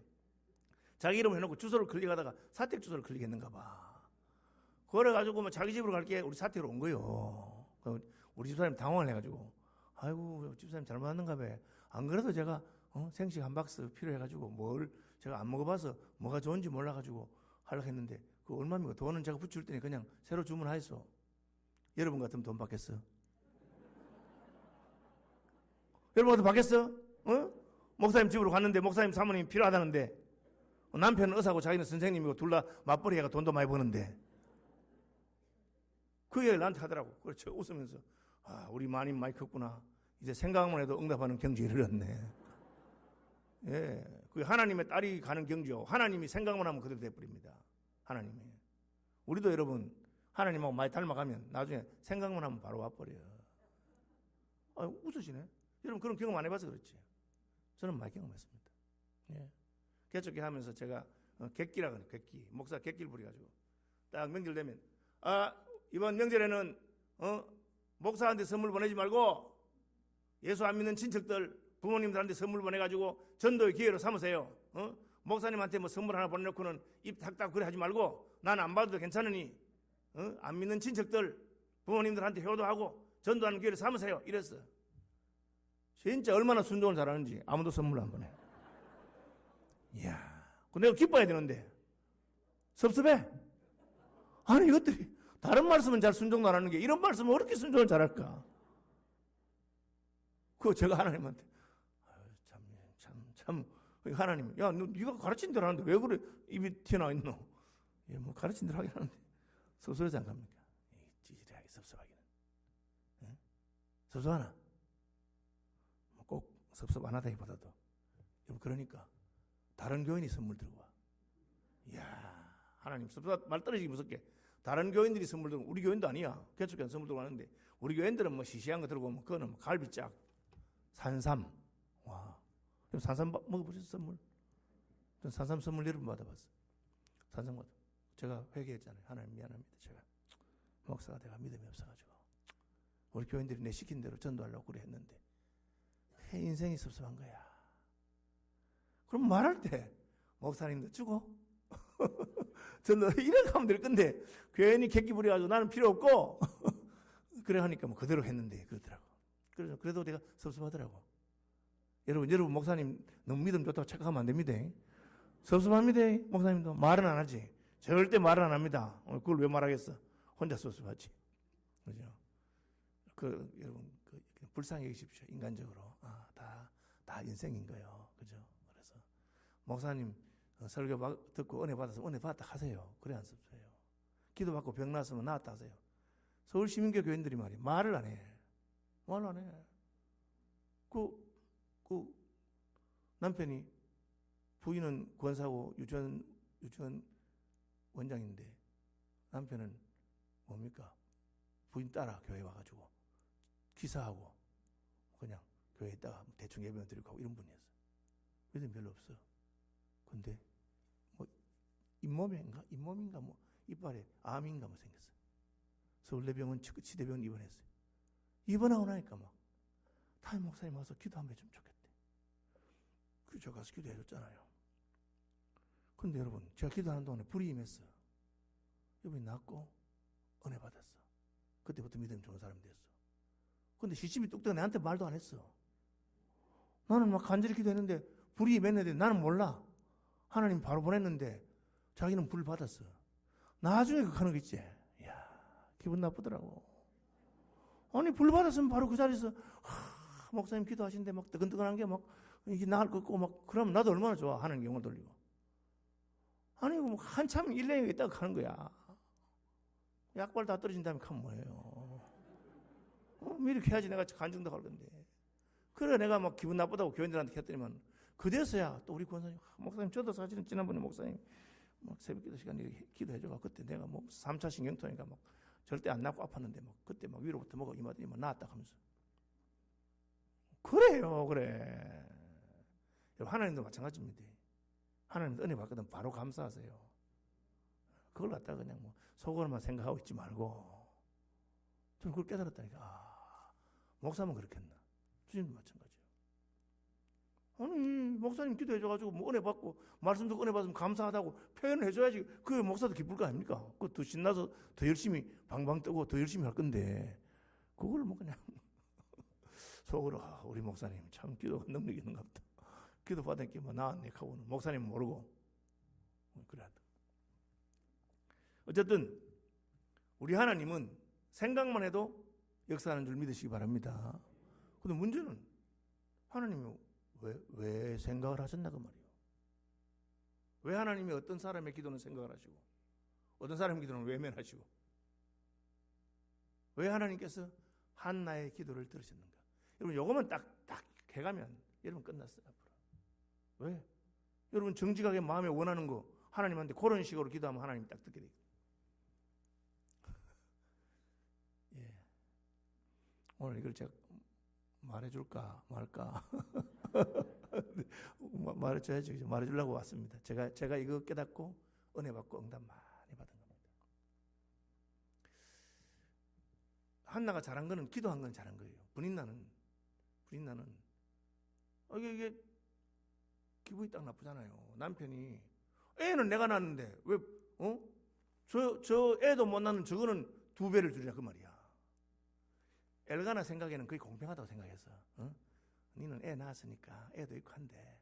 자기 이름을 해놓고 주소를 클릭하다가 사택 주소를 클릭했는가 봐. 그래가지고 뭐 자기 집으로 갈게 우리 사택으로 온 거예요. 우리 집사님 당황을 해가지고 아이고 집사님 잘못 왔는가 봐. 안 그래도 제가 생식 한 박스 필요해가지고 뭘 제가 안 먹어봐서 뭐가 좋은지 몰라가지고 하려고 했는데 그 얼마입니까? 돈은 제가 붙일 테니 그냥 새로 주문하였어. 여러분 같으면 돈 받겠어? 여러분 같으면 받겠어? 목사님 집으로 갔는데 목사님 사모님이 필요하다는데 남편은 의사고 자기는 선생님이고 둘 다 맞벌이 해가 돈도 많이 버는데 그 얘기를 나한테 하더라고. 그렇죠. 웃으면서 아 우리 마님 많이 컸구나. 이제 생각만 해도 응답하는 경지에 이르렀네. 예, 그 하나님의 딸이 가는 경지요. 하나님이 생각만 하면 그대로 돼버립니다. 하나님이. 우리도 여러분 하나님하고 많이 닮아가면 나중에 생각만 하면 바로 와버려요. 아, 웃으시네. 여러분 그런 경험 안 해봐서 그렇지. 저는 많이 경험했습니다. 예. 개척기 하면서 제가 객기라 그래요. 객기. 목사 객기를 부려가지고 딱 명절 되면 아 이번 명절에는 목사한테 선물 보내지 말고 예수 안 믿는 친척들 부모님들한테 선물 보내가지고 전도의 기회로 삼으세요. 목사님한테 뭐 선물 하나 보내놓고는 입 탁탁 그래 하지 말고 나는 안 받아도 괜찮으니 안 믿는 친척들 부모님들한테 효도하고 전도하는 기회를 삼으세요. 이랬어. 진짜 얼마나 순종을 잘하는지 아무도 선물 안 보내. 이야, 내가 기뻐야 되는데 섭섭해. 아니 이것들이 다른 말씀은 잘 순종도 안 하는 게 이런 말씀은 어떻게 순종을 잘할까? 그거 제가 하나님한테 참 하나님, 야, 네가 가르친 대로 하는데 왜 그래 입이 튀어나와 있노? 예, 뭐 가르친 대로 하긴 하는데 섭섭하지 않습니까? 찌질하게 섭섭하기는. 예? 섭섭하나? 꼭 섭섭 안 하다기보다도 그러니까 다른 교인이 선물 들고 와. 이야, 하나님 섭섭 말 떨어지기 무섭게 다른 교인들이 선물 들고 우리 교인도 아니야. 개척교회 선물 들고 왔는데 우리 교인들은 뭐 시시한 거 들고 오면 그거는 뭐 갈비짝, 산삼. 와, 산삼 먹어보셨어 선물? 전 산삼 선물 여러 번 받아봤어. 산삼 받아. 제가 회개했잖아요. 하나님 미안합니다. 제가 목사가 내가 믿음이 없어가지고 우리 교인들이 내 시킨 대로 전도하려고 그래 했는데 내 인생이 섭섭한 거야. 그럼 말할 때 목사님도 주고 전도 이렇게 하면 될 건데 괜히 객기 부려가지고 나는 필요 없고 그래 하니까 뭐 그대로 했는데 그러더라고. 그래도 내가 섭섭하더라고. 여러분 목사님 너무 믿음 좋다고 착각하면 안 됩니다. 섭섭합니다. 목사님도 말은 안 하지. 절대 말은 안 합니다. 그걸 왜 말하겠어? 혼자 섭섭하지. 그죠? 여러분 불쌍히 여기십시오. 인간적으로 다 인생인 거예요. 그죠? 그래서 목사님 설교 듣고 은혜 받아서 은혜 받았다 하세요. 그래 안 섭섭해요. 기도 받고 병 났으면 나았다 하세요. 서울 시민교 교인들이 말이야 말을 안 해. 말을 안 해. 그 남편이 부인은 권사고 유치원 원장인데 남편은 뭡니까? 부인 따라 교회 와가지고 기사하고 그냥 교회에 있다가 대충 예배만 드리고 하고 이런 분이었어. 믿음 별로 없어. 근데 뭐 잇몸인가 뭐 이빨에 암인가 뭐 생겼어. 서울대병원 치대병원 입원했어요. 입원하고 나니까 막 담임 목사님 와서 기도 한번 해주면 좋겠대. 그래서 제가 가서 기도해줬잖아요. 근데 여러분 제가 기도하는 동안에 불이 임했어. 이번에 낳고 은혜 받았어. 그때부터 믿음 좋은 사람이 됐어. 근데 시침이 뚝 떠 내한테 말도 안 했어. 나는 막 간절히 기도했는데 불이 몇 년인데 나는 몰라. 하나님 바로 보냈는데 자기는 불 받았어. 나중에 그 하는 거 있지. 이야, 기분 나쁘더라고. 아니 불 받았으면 바로 그 자리에서 목사님 기도하신데 막 뜨근뜨근한 게 막 이게 나을 것 같고 막 그러면 나도 얼마나 좋아. 하는 경우 돌리고. 아니 뭐 한참 1년이 있다가 가는 거야. 약발 다 떨어진 다음에 가면 뭐예요. 미리 해야지 내가 간증도 할 건데. 그래 내가 막 기분 나쁘다고 교인들한테 했더니만 그제서야 또 우리 권사님 목사님 저도 사실은 지난번에 목사님 막 새벽 기도 시간에 기도해줘가 그때 내가 뭐 3차 신경통이니까 막 절대 안 낫고 아팠는데 막 그때 막 위로부터 먹어 이마더니 막 나았다 하면서 그래요 그래. 하나님도 마찬가지입니다. 하나님도 은혜 받거든 바로 감사하세요. 그걸 갖다가 그냥 뭐 속으로만 생각하고 있지 말고 저는 그걸 깨달았다니까. 목사면 그렇겠나. 주님도 마찬가지예요. 아니 목사님 기도해줘가지고 뭐 은혜 받고 말씀 듣고 은혜 받으면 감사하다고 표현을 해줘야지. 그게 목사도 기쁠 거 아닙니까? 그거 더 신나서 더 열심히 방방 뜨고 더 열심히 할 건데 그걸 뭐 그냥 속으로 우리 목사님 참 기도가 능력이 있는가 보다. 기도 받은 게 뭐 나았네 하고는 목사님은 모르고 그래. 어쨌든 우리 하나님은 생각만 해도 역사하는 줄 믿으시기 바랍니다. 근데 문제는 하나님이 왜 생각을 하셨나 그 말이에요. 왜 하나님이 어떤 사람의 기도는 생각을 하시고 어떤 사람의 기도는 외면하시고 왜 하나님께서 한나의 기도를 들으셨는가. 여러분 요거만 딱 해가면 여러분 끝났어요. 앞으로. 왜? 여러분 정직하게 마음에 원하는 거 하나님한테 그런 식으로 기도하면 하나님이 딱 듣게 돼요. 예. 오늘 이걸 제가 말해줄까 말까 말해줘야지. 말해주려고 왔습니다. 제가 이거 깨닫고 은혜 받고 응답 많이 받은 겁니다. 한나가 잘한 거는 기도한 건 잘한 거예요. 분인나는 이게 기분이 딱 나쁘잖아요. 남편이 애는 내가 낳았는데 왜 저 애도 못 낳는 저거는 2배를 주냐 그 말이야. 엘가나 생각에는 그게 공평하다고 생각했어. 니는 애 낳았으니까 애도 있고 한데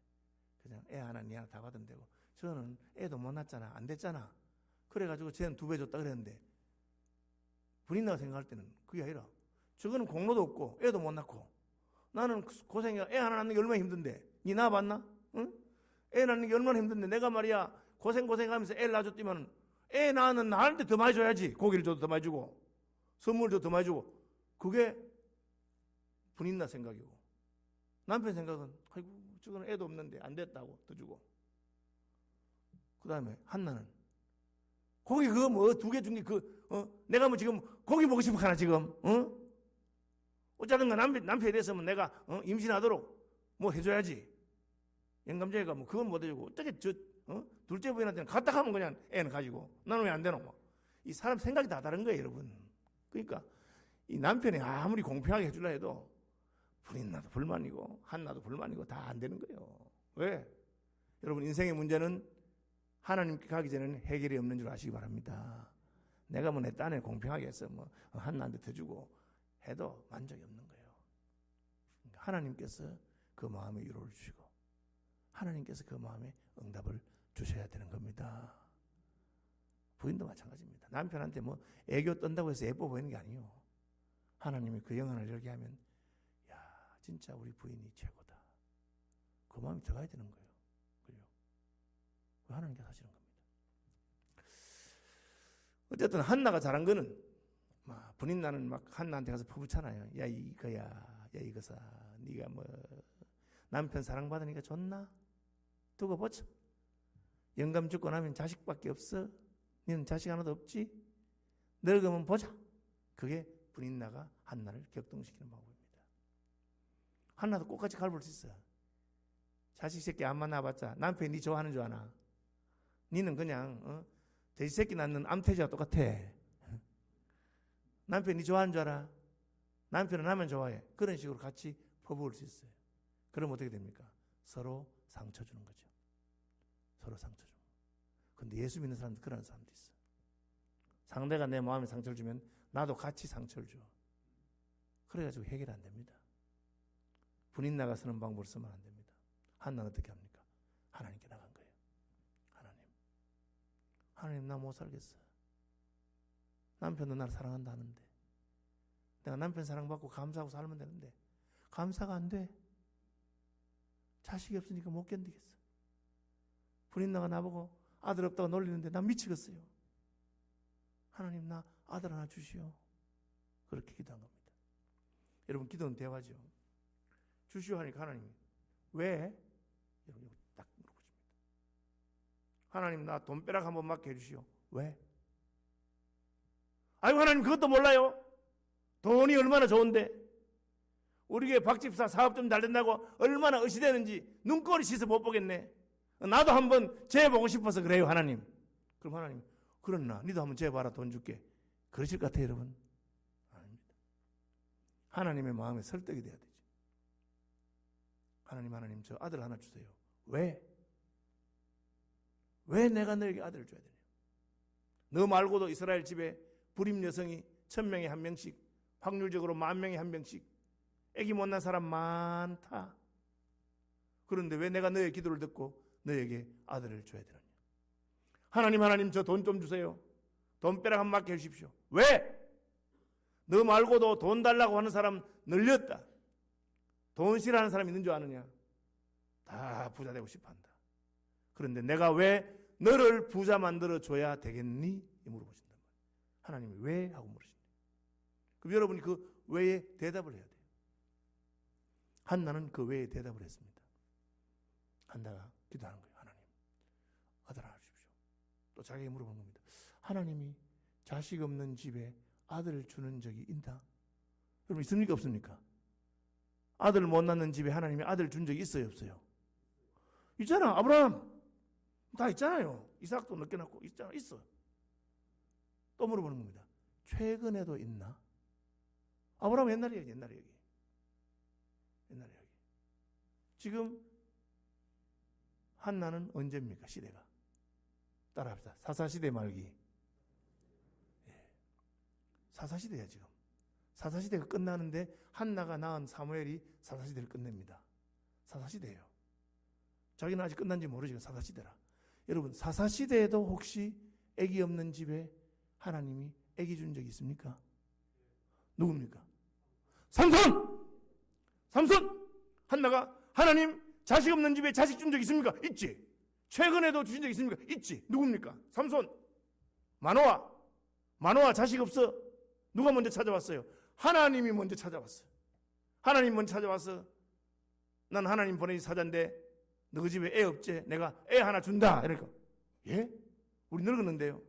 그냥 애 하나 니 하나 다 받으면 되고 저는 애도 못 낳았잖아. 안 됐잖아. 그래가지고 쟤는 2배 줬다 그랬는데 분인나가 생각할 때는 그게 아니라 저거는 공로도 없고 애도 못 낳고 나는 고생이야. 애 하나 낳는 게 얼마나 힘든데 니 낳아봤나? 응? 애 낳는 게 얼마나 힘든데 내가 말이야 고생하면서 애를 낳아줬더니만 애 낳는 나한테 더 많이 줘야지. 고기를 줘도 더 많이 주고 선물 줘도 더 많이 주고 그게 분인나 생각이고 남편 생각은 아이고 저거는 애도 없는데 안 됐다고 더 주고 그 다음에 한나는 고기 그거 뭐 2개 준 게 내가 뭐 지금 고기 먹고 싶어 하나 지금 어쩌든가 남편이 됐으면 내가 임신하도록 뭐 해줘야지. 영감제가 뭐 그건 못 해주고 어떻게 둘째 부인한테는 갖다 하면 그냥 애는 가지고 나는 왜 안 되노? 이 사람 생각이 다 다른 거예요 여러분. 그러니까 이 남편이 아무리 공평하게 해주려 해도 분인나도 불만이고 한나도 불만이고 다 안 되는 거예요. 왜? 여러분 인생의 문제는 하나님께 가기 전에는 해결이 없는 줄 아시기 바랍니다. 내가 뭐 내 딴에 공평하게 해서 뭐 한나한테 더 주고 해도 만족이 없는 거예요. 하나님께서 그 마음에 위로를 주시고 하나님께서 그 마음에 응답을 주셔야 되는 겁니다. 부인도 마찬가지입니다. 남편한테 뭐 애교 떤다고 해서 예뻐 보이는 게 아니에요. 하나님이 그 영안을 열게 하면 야 진짜 우리 부인이 최고다. 그 마음이 들어가야 되는 거예요. 그래요. 하나님께서 하시는 겁니다. 어쨌든 한나가 잘한 거는 막 분인나는 막 한나한테 가서 퍼붓잖아요. 야 이거사 네가 뭐 남편 사랑받으니까 좋나? 두고 보자. 영감 죽고 나면 자식밖에 없어. 너는 자식 하나도 없지? 늙으면 보자. 그게 분인나가 한나를 격동시키는 방법입니다. 한나도 똑같이 갈볼 수 있어. 자식 새끼 안 만나봤자 남편이 네 좋아하는 줄 아나? 니는 그냥 돼지 새끼 낳는 암돼지와 똑같아. 남편이 네 좋아하는 줄 알아? 남편은 나만 좋아해. 그런 식으로 같이 퍼부을 수 있어요. 그럼 어떻게 됩니까? 서로 상처 주는 거죠. 서로 상처 주는. 근데 예수 믿는 사람도 그런 사람도 있어. 상대가 내 마음에 상처를 주면 나도 같이 상처를 줘. 그래가지고 해결 안 됩니다. 분인 나가 쓰는 방법을 쓰면 안 됩니다. 한나는 어떻게 합니까? 하나님께 나간 거예요. 하나님 나 못 살겠어. 남편도 나를 사랑한다 하는데 내가 남편 사랑받고 감사하고 살면 되는데 감사가 안 돼. 자식이 없으니까 못 견디겠어. 분인 나가 나보고 아들 없다고 놀리는데 난 미치겠어요. 하나님 나 아들 하나 주시오. 그렇게 기도한 겁니다. 여러분 기도는 대화죠. 주시오 하니까 하나님이 왜? 여러분 딱 물어보십니다. 하나님 나 돈벼락 한번 맞게 해주시오. 왜? 아이고 하나님 그것도 몰라요. 돈이 얼마나 좋은데 우리 교회 박집사 사업 좀 잘 된다고 얼마나 의시되는지 눈꼬리 씻어 못 보겠네. 나도 한번 재보고 싶어서 그래요 하나님. 그럼 하나님 그렇나 니도 한번 재봐라 돈 줄게. 그러실 것 같아요 여러분? 아닙니다. 하나님의 마음에 설득이 돼야 되죠. 하나님 저 아들 하나 주세요. 왜? 왜 내가 너에게 아들을 줘야 되냐? 너 말고도 이스라엘 집에 불임 여성이 1000명에 1명씩 확률적으로 10,000명에 1명씩 애기 못난 사람 많다. 그런데 왜 내가 너의 기도를 듣고 너에게 아들을 줘야 되느냐? 하나님 저 돈 좀 주세요. 돈벼락 한 맞게 해주십시오. 왜? 너 말고도 돈 달라고 하는 사람 늘렸다. 돈 싫어하는 사람이 있는 줄 아느냐? 다 부자 되고 싶어한다. 그런데 내가 왜 너를 부자 만들어 줘야 되겠니? 물어보신단 말이에요. 하나님이 왜? 하고 물으신다. 그럼 여러분이 그 왜에 대답을 해야 돼요. 한나는 그 왜에 대답을 했습니다. 한나가 기도하는 거예요. 하나님 아들 하나 주십시오. 또 자기에게 물어보는 겁니다. 하나님이 자식 없는 집에 아들을 주는 적이 있나? 여러분 있습니까 없습니까? 아들 못 낳는 집에 하나님이 아들 준 적이 있어요 없어요? 있잖아. 아브라함 다 있잖아요. 이삭도 늦게 낳고 있잖아. 있어. 또 물어보는 겁니다. 최근에도 있나? 아브라함 옛날 얘기. 지금 한나는 언제입니까? 시대가 따라합시다. 사사시대 말기. 사사시대야 지금. 사사시대가 끝나는데 한나가 낳은 사무엘이 사사시대를 끝냅니다. 사사시대예요. 자기는 아직 끝난지 모르지만 사사시대라. 여러분 사사시대에도 혹시 아기 없는 집에 하나님이 아기 준 적이 있습니까? 누굽니까? 삼손! 한나가 하나님 자식 없는 집에 자식 준 적 있습니까? 있지. 최근에도 주신 적 있습니까? 있지. 누굽니까? 삼손. 마노아 자식 없어. 누가 먼저 찾아왔어요? 하나님이 먼저 찾아왔어요. 하나님 먼저 찾아와서 난 하나님 보내신 사자인데 너 집에 애 없지? 내가 애 하나 준다. 이러니까 예? 우리 늙었는데요.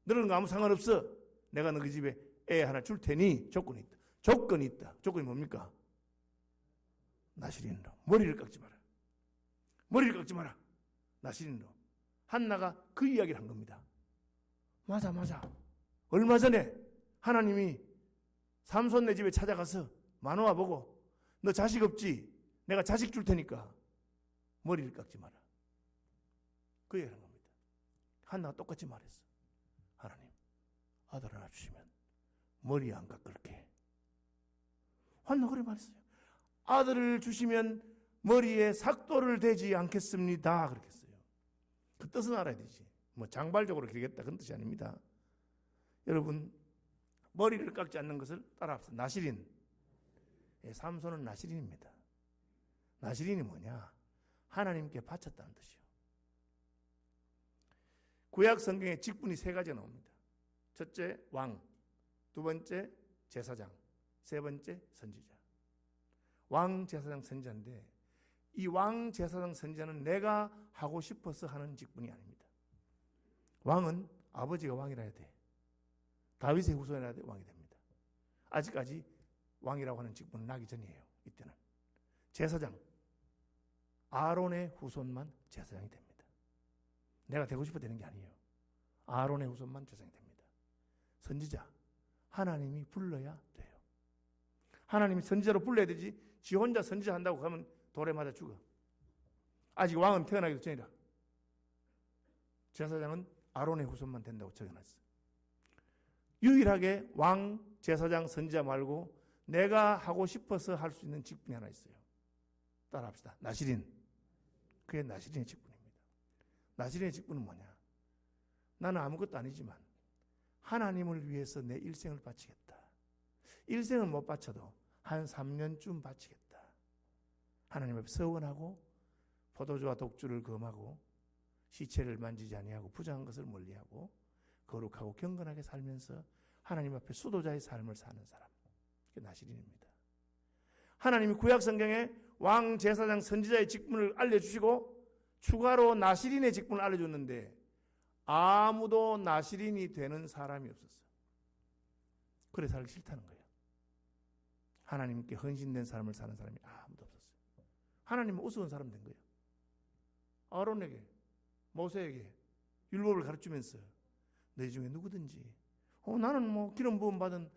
늙은 거 아무 상관없어. 내가 너 집에 애 하나 줄 테니 조건이 있다. 조건이 있다. 조건이 뭡니까? 나시린으로. 머리를 깎지 마라. 나시린으로. 한나가 그 이야기를 한 겁니다. 맞아. 얼마 전에 하나님이 삼손 네 집에 찾아가서 마노아 보고 너 자식 없지? 내가 자식 줄 테니까 머리를 깎지 마라. 그 얘기를 한 겁니다. 한나가 똑같이 말했어. 하나님 아들 하나 주시면 머리 안 깎을게. 한나가 그래 말했어요. 아들을 주시면 머리에 삭도를 대지 않겠습니다. 그렇게 했어요. 그 뜻은 알아야 되지. 뭐 장발적으로 그러겠다 그런 뜻이 아닙니다. 여러분 머리를 깎지 않는 것을 따라합시다. 나시린. 삼손은 나시린입니다. 나시린이 뭐냐? 하나님께 바쳤다는 뜻이요. 구약 성경에 직분이 3가지가 나옵니다. 첫째 왕, 두 번째 제사장, 세 번째 선지자. 왕, 제사장, 선지자인데 이 왕, 제사장, 선지자는 내가 하고 싶어서 하는 직분이 아닙니다. 왕은 아버지가 왕이라 해야 돼. 다윗의 후손이라 해야 돼. 왕이 됩니다. 아직까지 왕이라고 하는 직분은 나기 전이에요. 이때는. 제사장, 아론의 후손만 제사장이 됩니다. 내가 되고 싶어 되는 게 아니에요. 아론의 후손만 제사장이 됩니다. 선지자, 하나님이 불러야 돼요. 하나님이 선지자로 불러야 되지 지 혼자 선지자 한다고 하면 돌에 맞아 죽어. 아직 왕은 태어나기도 전이라. 제사장은 아론의 후손만 된다고 적어놨어. 유일하게 왕, 제사장, 선지자 말고 내가 하고 싶어서 할 수 있는 직분이 하나 있어요. 따라합시다. 나시린. 그게 나시린의 직분입니다. 나시린의 직분은 뭐냐? 나는 아무것도 아니지만 하나님을 위해서 내 일생을 바치겠다. 일생을 못 바쳐도 한 3년쯤 바치겠다. 하나님 앞에 서원하고 포도주와 독주를 금하고 시체를 만지지 아니하고 부정한 것을 멀리하고 거룩하고 경건하게 살면서 하나님 앞에 수도자의 삶을 사는 사람. 그게 나시린입니다. 하나님이 구약 성경에 왕, 제사장, 선지자의 직분을 알려주시고 추가로 나시린의 직분을 알려줬는데 아무도 나시린이 되는 사람이 없었어요. 그래 살기 싫다는 거예요. 하나님께 헌신된 삶을 사는 사람이 아무도 없었어요. 하나님은 우스운 사람 된 거예요. 아론에게, 모세에게 율법을 가르치면서 너 중에 누구든지 나는 뭐 기름 부음 받은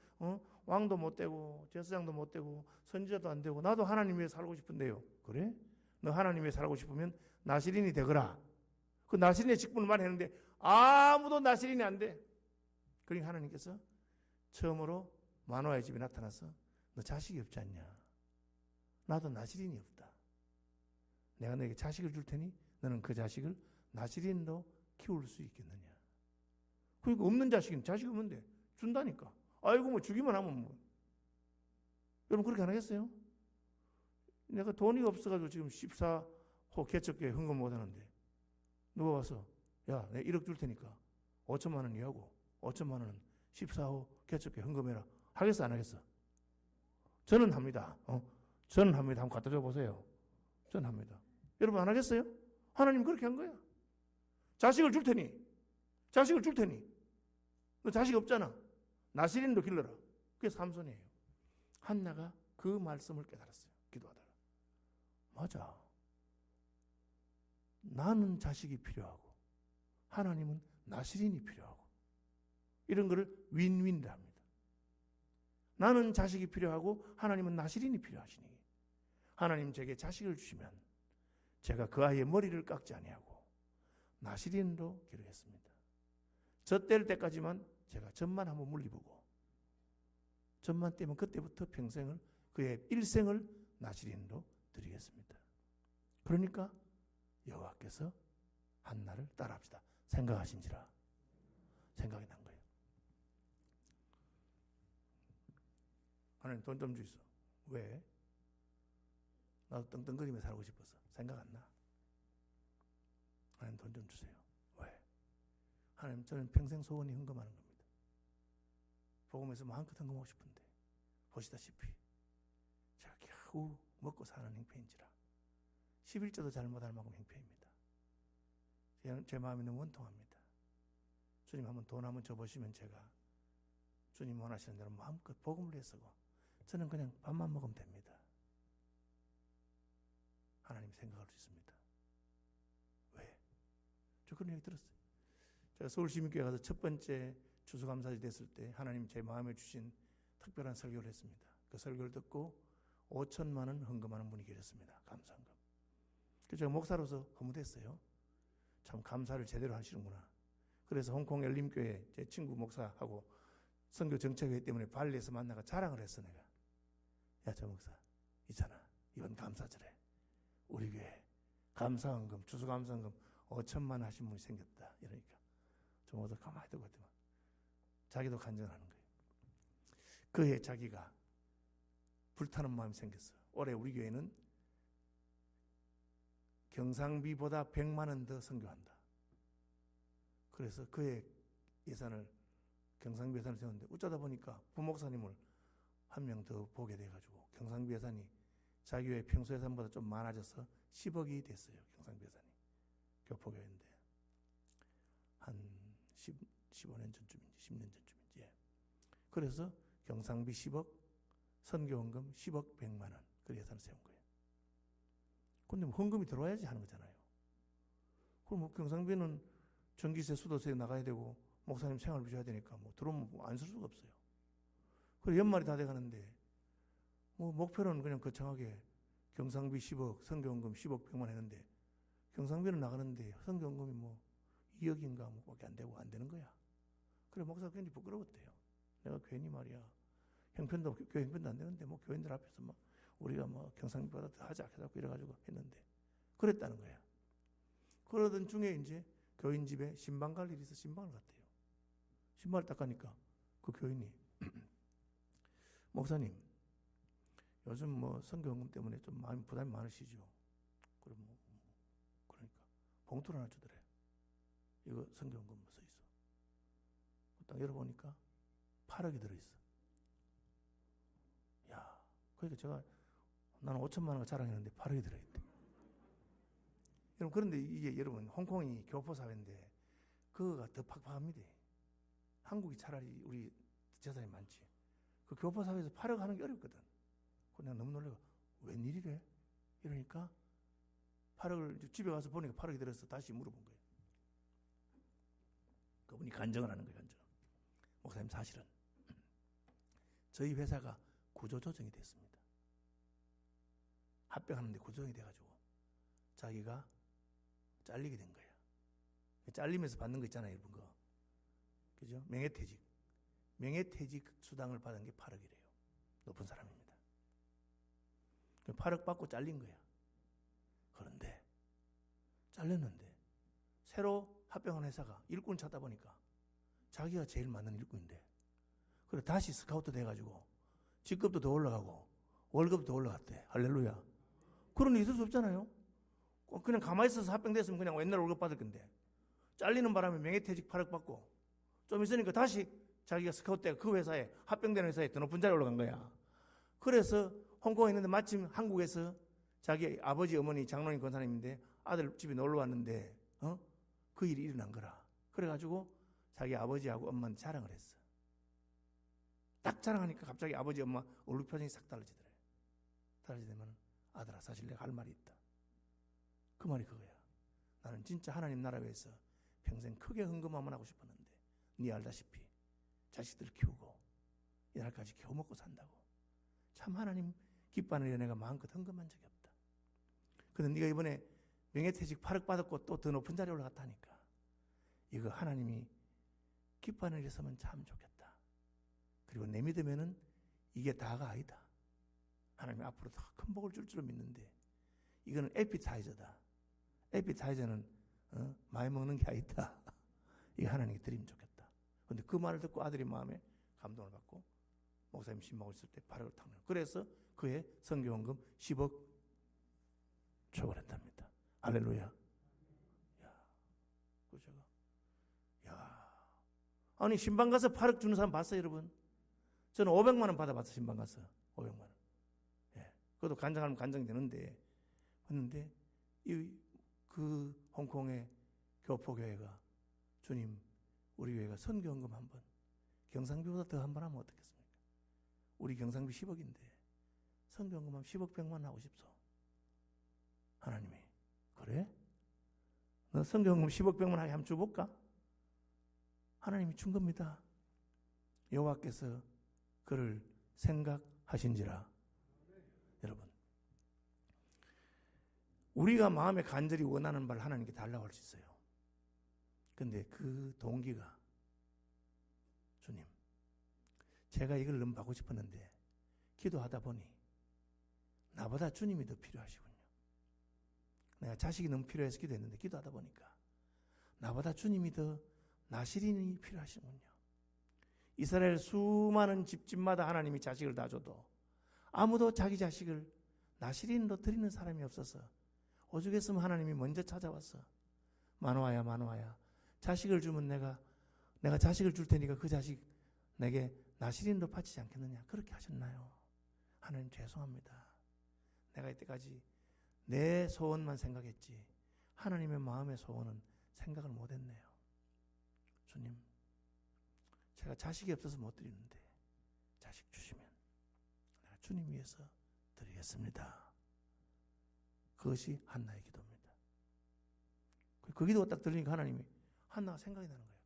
왕도 못 되고 제사장도 못 되고 선지자도 안 되고 나도 하나님 위해 살고 싶은데요. 그래? 너 하나님 위해 살고 싶으면 나시린이 되거라. 그 나시린의 직분을 말했는데 아무도 나시린이 안 돼. 그러니까 하나님께서 처음으로 마노아의 집에 나타나서 너 자식이 없지 않냐? 나도 나시린이 없다. 내가 너에게 자식을 줄 테니 너는 그 자식을 나시린으로 키울 수 있겠느냐? 그러니까 없는 자식은 자식 없면 돼. 준다니까. 아이고 뭐 주기만 하면 뭐. 여러분 그렇게 안 하겠어요? 내가 돈이 없어가지고 지금 14호 개척교회 헌금 못 하는데 누가 와서 야 내가 1억 줄 테니까 5천만 원 이하고 5천만 원은 14호 개척교회 헌금해라. 하겠어 안 하겠어? 저는 합니다. 저는 합니다. 한번 갖다 줘 보세요. 저는 합니다. 여러분 안 하겠어요? 하나님 그렇게 한 거야. 자식을 줄 테니 너 자식 없잖아. 나시린도 길러라. 그게 삼손이에요. 한나가 그 말씀을 깨달았어요. 기도하다가. 맞아. 나는 자식이 필요하고 하나님은 나시린이 필요하고 이런 거를 윈윈이라 합니다. 나는 자식이 필요하고 하나님은 나시린이 필요하시니 하나님 제게 자식을 주시면 제가 그 아이의 머리를 깎지 아니하고 나시린으로 기르겠습니다. 젖될 때까지만 제가 젖만 한번 물리보고 젖만 떼면 그때부터 평생을 그의 일생을 나시린으로 드리겠습니다. 그러니까 여호와께서 한나를 따라합시다. 생각하신지라 생각이 난 거예요. 하나님 돈 좀 주이소. 왜? 나도 떵떵거리며 살고 싶어서. 생각 안 나? 하나님 돈 좀 주세요. 왜? 하나님 저는 평생 소원이 헌금하는 겁니다. 복음에서 마음껏 헌금하고 싶은데 보시다시피 제가 겨우 먹고 사는 형편인지라 11조도 잘 못할 만큼 형편입니다. 제 마음이 너무 원통합니다. 주님 한번 돈 한번 줘보시면 제가 주님 원하시는 대로 마음껏 복음을 내쓰고 저는 그냥 밥만 먹으면 됩니다. 하나님 생각할 수 있습니다. 왜? 저 그런 얘기 들었어요. 제가 서울시민교회 가서 첫 번째 추수감사절 됐을 때 하나님 제 마음에 주신 특별한 설교를 했습니다. 그 설교를 듣고 5천만 원 헌금하는 분이 계셨습니다. 감사헌금. 그래서 제가 목사로서 허무됐어요. 참 감사를 제대로 하시는구나. 그래서 홍콩 열림교회 제 친구 목사하고 선교 정책회의 때문에 발리에서 만나가 자랑을 했어 내가. 야 저 목사 있잖아. 이번 감사절에 우리 교회 감사헌금 추수감사헌금 5천만 원 하신 분이 생겼다. 이러니까 저 목사 가만히 듣고 있더만 자기도 간증하는 거예요. 그해 자기가 불타는 마음이 생겼어. 올해 우리 교회는 경상비보다 100만 원 더 선교한다. 그래서 그의 예산을 경상비 예산을 세웠는데 어쩌다 보니까 부목사님을 한 명 더 보게 돼가지고 경상비 예산이 자기 교회 평소 예산보다 좀 많아져서 10억이 됐어요. 경상비 예산이 교포교회인데 한 15년 전쯤인지 10년 전쯤인지. 예. 그래서 경상비 10억, 선교헌금 10억 100만 원 그 예산을 세운 거예요. 근데 뭐 헌금이 들어와야지 하는 거잖아요. 그럼 뭐 경상비는 전기세, 수도세 나가야 되고 목사님 생활비 줘야 되니까 뭐 들어오면 안 쓸 수가 없어요. 그리고 연말이 다 돼가는데 뭐 목표는 그냥 거창하게 경상비 10억, 선교헌금 10억 100만 했는데 경상비는 나가는데 선교헌금이 뭐 2억인가 뭐밖에 안 되고 안 되는 거야. 그래 목사가 굉장히 부끄러웠대요. 내가 괜히 말이야. 형편도 교회 형편도 안 되는데 뭐 교인들 앞에서 막 우리가 뭐 경상비보다 더 하자 해갖고 이래가지고 했는데 그랬다는 거야. 그러던 중에 이제 교인 집에 신방 갈 일이 있어 신방을 갔대요. 신발을 딱 가니까 그 교인이 목사님 요즘 뭐 선교헌금 때문에 좀 마음 부담이 많으시죠. 그럼 뭐 그러니까 봉투를 하나 주더래. 이거 선교헌금 뭐 써 있어. 딱 열어보니까 8억이 들어있어. 야, 그러니까 제가 나는 5천만 원 자랑했는데 8억이 들어있대. 여러분 그런데 이게 여러분 홍콩이 교포 사회인데 그거가 더 팍팍합니다. 한국이 차라리 우리 재산이 많지. 그 교포 사회에서 8억 하는 게 어렵거든. 그래서 내가 너무 놀래고 웬일이래? 이러니까 8억을 집에 가서 보니까 8억이 들어서 다시 물어본 거예요. 그분이 간증을 하는 거예요. 간증. 목사님 사실은 저희 회사가 구조조정이 됐습니다. 합병하는데 구조조정이 돼가지고 자기가 잘리게 된 거야. 잘리면서 받는 거 있잖아요. 여러분 거. 그죠? 명예퇴직. 명예퇴직 수당을 받은 게 8억이래요. 높은 사람입니다. 8억 받고 잘린 거야. 그런데 잘렸는데 새로 합병한 회사가 일꾼 찾다 보니까 자기가 제일 맞는 일꾼인데 그래 다시 스카우트 돼가지고 직급도 더 올라가고 월급도 더 올라갔대. 할렐루야. 그런 일 있을 수 없잖아요. 그냥 가만히 있어서 합병됐으면 그냥 옛날 월급 받을 건데 잘리는 바람에 명예퇴직 8억 받고 좀 있으니까 다시 자기가 스카우트 돼가 그 회사에 합병된 회사에 더 높은 자리에 올라간 거야. 그래서 홍콩에 있는데 마침 한국에서 자기 아버지 어머니 장로님 권사님인데 아들 집에 놀러 왔는데 그 일이 일어난 거라. 그래가지고 자기 아버지하고 엄마한테 자랑을 했어. 딱 자랑하니까 갑자기 아버지 엄마 얼굴 표정이 싹 달라지더래. 달라지더면 아들아 사실 내가 할 말이 있다. 그 말이 그거야. 나는 진짜 하나님 나라 위해서 평생 크게 헌금만 하고 싶었는데 네 알다시피 자식들 키우고 이날까지 겨우 먹고 산다고. 참 하나님 기뻐하는 일에 내가 마음껏 헌금한 적이 없다. 근데 네가 이번에 명예퇴직 8억 받았고 또 더 높은 자리에 올라갔다니까. 이거 하나님이 기뻐하는 일에 서면 참 좋겠다. 그리고 내 믿으면은 이게 다가 아니다. 하나님이 앞으로 더 큰 복을 줄 줄로 믿는데 이거는 에피타이저다. 에피타이저는 많이 먹는 게 아니다. 이거 하나님이 드리면 좋겠다. 그런데 그 말을 듣고 아들이 마음에 감동을 받고 목사님 신방을 쓸 때 8억을 탁 내요. 그래서 그의 선교헌금 10억 초월했답니다. 할렐루야. 야, 그 제가 아니 신방 가서 8억 주는 사람 봤어요, 여러분? 저는 500만 원 받아봤어요, 신방 가서 500만 원. 예, 그것도 간증하면 간증이 되는데, 했는데 그 홍콩의 교포교회가 주님, 우리 교회가 선교헌금 한 번, 경상비보다 더 한 번 하면 어떻겠습니까? 우리 경상비 10억인데 선교헌금 하면 10억 100만 하고 싶소. 하나님이 그래? 너 선교헌금 10억 100만 하게 한번 줘볼까? 하나님이 준 겁니다. 여호와께서 그를 생각하신지라. 여러분, 우리가 마음에 간절히 원하는 바를 하나님께 달라고 할 수 있어요. 근데 그 동기가 주님, 제가 이걸 너무 받고 싶었는데 기도하다 보니 나보다 주님이 더 필요하시군요. 내가 자식이 너무 필요해서 기도했는데 기도하다 보니까 나보다 주님이 더 나시린이 필요하시군요. 이스라엘 수많은 집집마다 하나님이 자식을 다 줘도 아무도 자기 자식을 나시린으로 드리는 사람이 없어서 오죽했으면 하나님이 먼저 찾아왔어. 마노아야 마노아야, 자식을 주면 내가 자식을 줄 테니까 그 자식 내게 나시린으로 바치지 않겠느냐. 그렇게 하셨나요? 하나님 죄송합니다. 내가 이때까지 내 소원만 생각했지 하나님의 마음의 소원은 생각을 못했네요. 주님, 제가 자식이 없어서 못 드리는데 자식 주시면 내가 주님 위해서 드리겠습니다. 그것이 한나의 기도입니다. 그 기도가 딱 들리니까 하나님이 한나가 생각이 나는 거예요.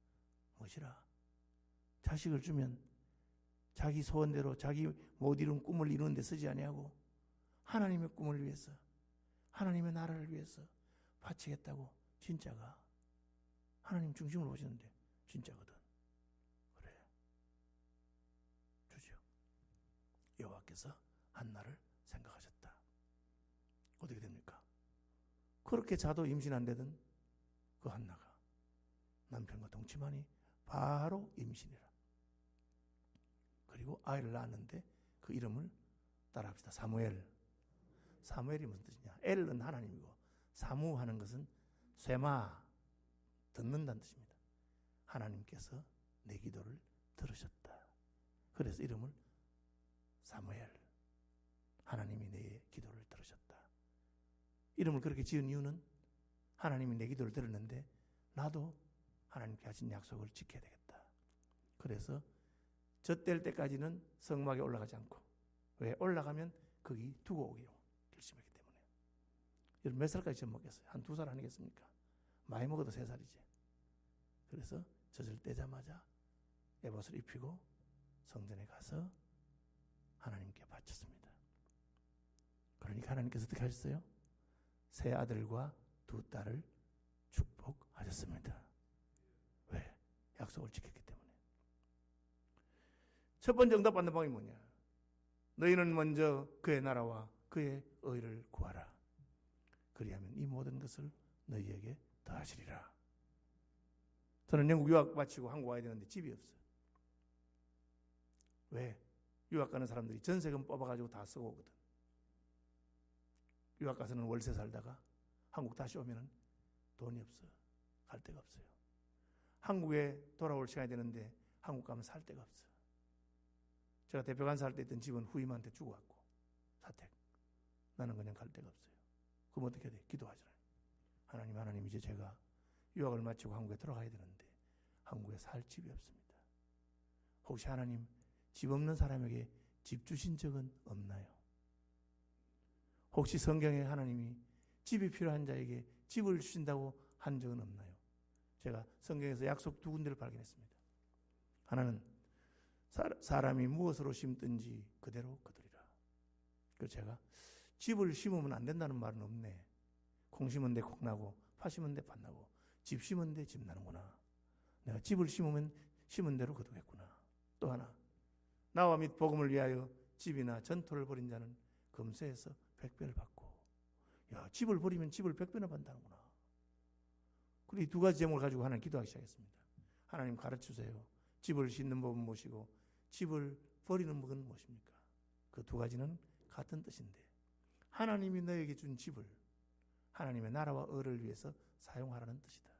무엇이라? 자식을 주면 자기 소원대로 자기 못 이룬 꿈을 이루는 데 쓰지 아니하고 하나님의 꿈을 위해서 하나님의 나라를 위해서 바치겠다고. 진짜가 하나님 중심으로 보시는데 진짜거든. 그래. 여호와께서 한나를 생각하셨다. 어떻게 됩니까? 그렇게 자도 임신 안 되던 그 한나가 남편과 동침하니 바로 임신이라. 그리고 아이를 낳았는데 그 이름을 따라합시다. 사무엘. 사무엘이 무슨 뜻이냐? 엘은 하나님이고 사무하는 것은 쇠마, 듣는다는 뜻입니다. 하나님께서 내 기도를 들으셨다. 그래서 이름을 사무엘, 하나님이 내 기도를 들으셨다. 이름을 그렇게 지은 이유는 하나님이 내 기도를 들었는데 나도 하나님께 하신 약속을 지켜야 되겠다. 그래서 젖될 때까지는 성막에 올라가지 않고, 왜? 올라가면 거기 두고 오기로 결심했기 때문에. 여러분 몇 살까지 젖 먹겠어요? 한 2살 아니겠습니까? 많이 먹어도 3살이지. 그래서 젖을 떼자마자 에봇을 입히고 성전에 가서 하나님께 바쳤습니다. 그러니까 하나님께서 어떻게 하셨어요? 세 아들과 2 딸을 축복하셨습니다. 왜? 약속을 지켰기 때문에. 첫 번째 응답받는 방법이 뭐냐? 너희는 먼저 그의 나라와 그의 의를 구하라. 그리하면 이 모든 것을 너희에게 더하시리라. 저는 영국 유학 마치고 한국 와야 되는데 집이 없어요. 왜? 유학 가는 사람들이 전세금 뽑아가지고 다 쓰고 오거든. 유학 가서는 월세 살다가 한국 다시 오면은 돈이 없어. 갈 데가 없어요. 한국에 돌아올 시간이 되는데 한국 가면 살 데가 없어. 제가 대표간사 할 때 있던 집은 후임한테 주고 왔고 사택. 나는 그냥 갈 데가 없어요. 그럼 어떻게 해야 돼? 기도하잖아요. 하나님 이제 제가 유학을 마치고 한국에 들어가야 되는데 한국에 살 집이 없습니다. 혹시 하나님 집 없는 사람에게 집 주신 적은 없나요? 혹시 성경에 하나님이 집이 필요한 자에게 집을 주신다고 한 적은 없나요? 제가 성경에서 약속 2군데를 발견했습니다. 하나는 사람이 무엇으로 심든지 그대로 거두리라. 그래서 제가 집을 심으면 안 된다는 말은 없네. 콩 심은 데 콩 나고 파 심은 데 팥 나고 집 심은 데 집 나는구나. 내가 집을 심으면 심은 대로 거두겠구나. 또 하나, 나와 및 복음을 위하여 집이나 전토를 벌인 자는 금세에서 100배를 받고, 야, 집을 버리면 집을 100배나 받는다는구나. 그리고 이 2가지 제목을 가지고 하나님 기도하기 시작했습니다. 하나님 가르쳐주세요. 집을 짓는 법은 무엇이고 집을 버리는 법은 무엇입니까? 그 2가지는 같은 뜻인데 하나님이 너에게 준 집을 하나님의 나라와 의를 위해서 사용하라는 뜻이다.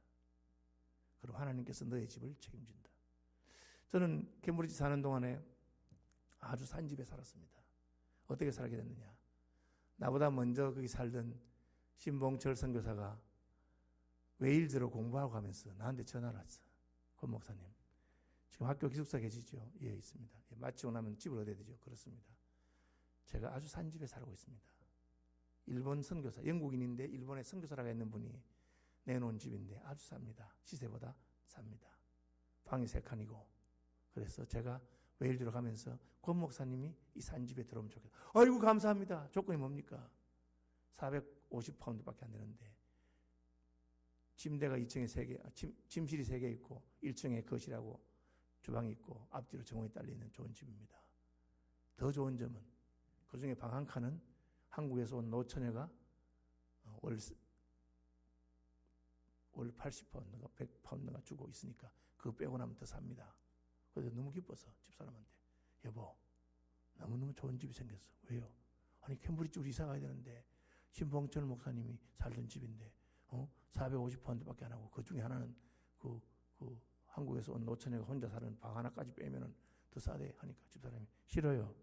그럼 하나님께서 너의 집을 책임진다. 저는 캠브리지 사는 동안에 아주 산 집에 살았습니다. 어떻게 살게 됐느냐? 나보다 먼저 거기 살던 신봉철 선교사가 웨일즈로 공부하고 가면서 나한테 전화를 왔어. 권 목사님, 지금 학교 기숙사 계시죠? 예, 있습니다. 예, 마치고 나면 집을 얻어야 되죠? 그렇습니다. 제가 아주 산 집에 살고 있습니다. 일본 선교사, 영국인인데 일본에 선교사라가 있는 분이 내놓은 집인데 아주 쌉니다. 시세보다 쌉니다. 방이 3칸이고. 그래서 제가 웨일즈로 가면서 권 목사님이 이 산 집에 들어오면 좋겠다. 아이고 감사합니다. 조건이 뭡니까? 450파운드밖에 안 되는데 침대가 2층에 3개, 침실이 3개 있고 1층에 거실하고 주방이 있고 앞뒤로 정원이 딸려있는 좋은 집입니다. 더 좋은 점은 그중에 방 한 칸은 한국에서 온 노처녀가 월 80파운드가 100파운드가 주고 있으니까 그거 빼고 나면 더 삽니다. 그래서 너무 기뻐서 집사람한테, 여보 너무너무 좋은 집이 생겼어. 왜요? 아니 캠브리지로 이사 가야 되는데 신봉철 목사님이 살던 집인데 450파운드밖에 안 하고 그 중에 하나는 그 한국에서 온 노처녀가 혼자 사는 방 하나까지 빼면은 더 싸대 하니까 집사람이 싫어요.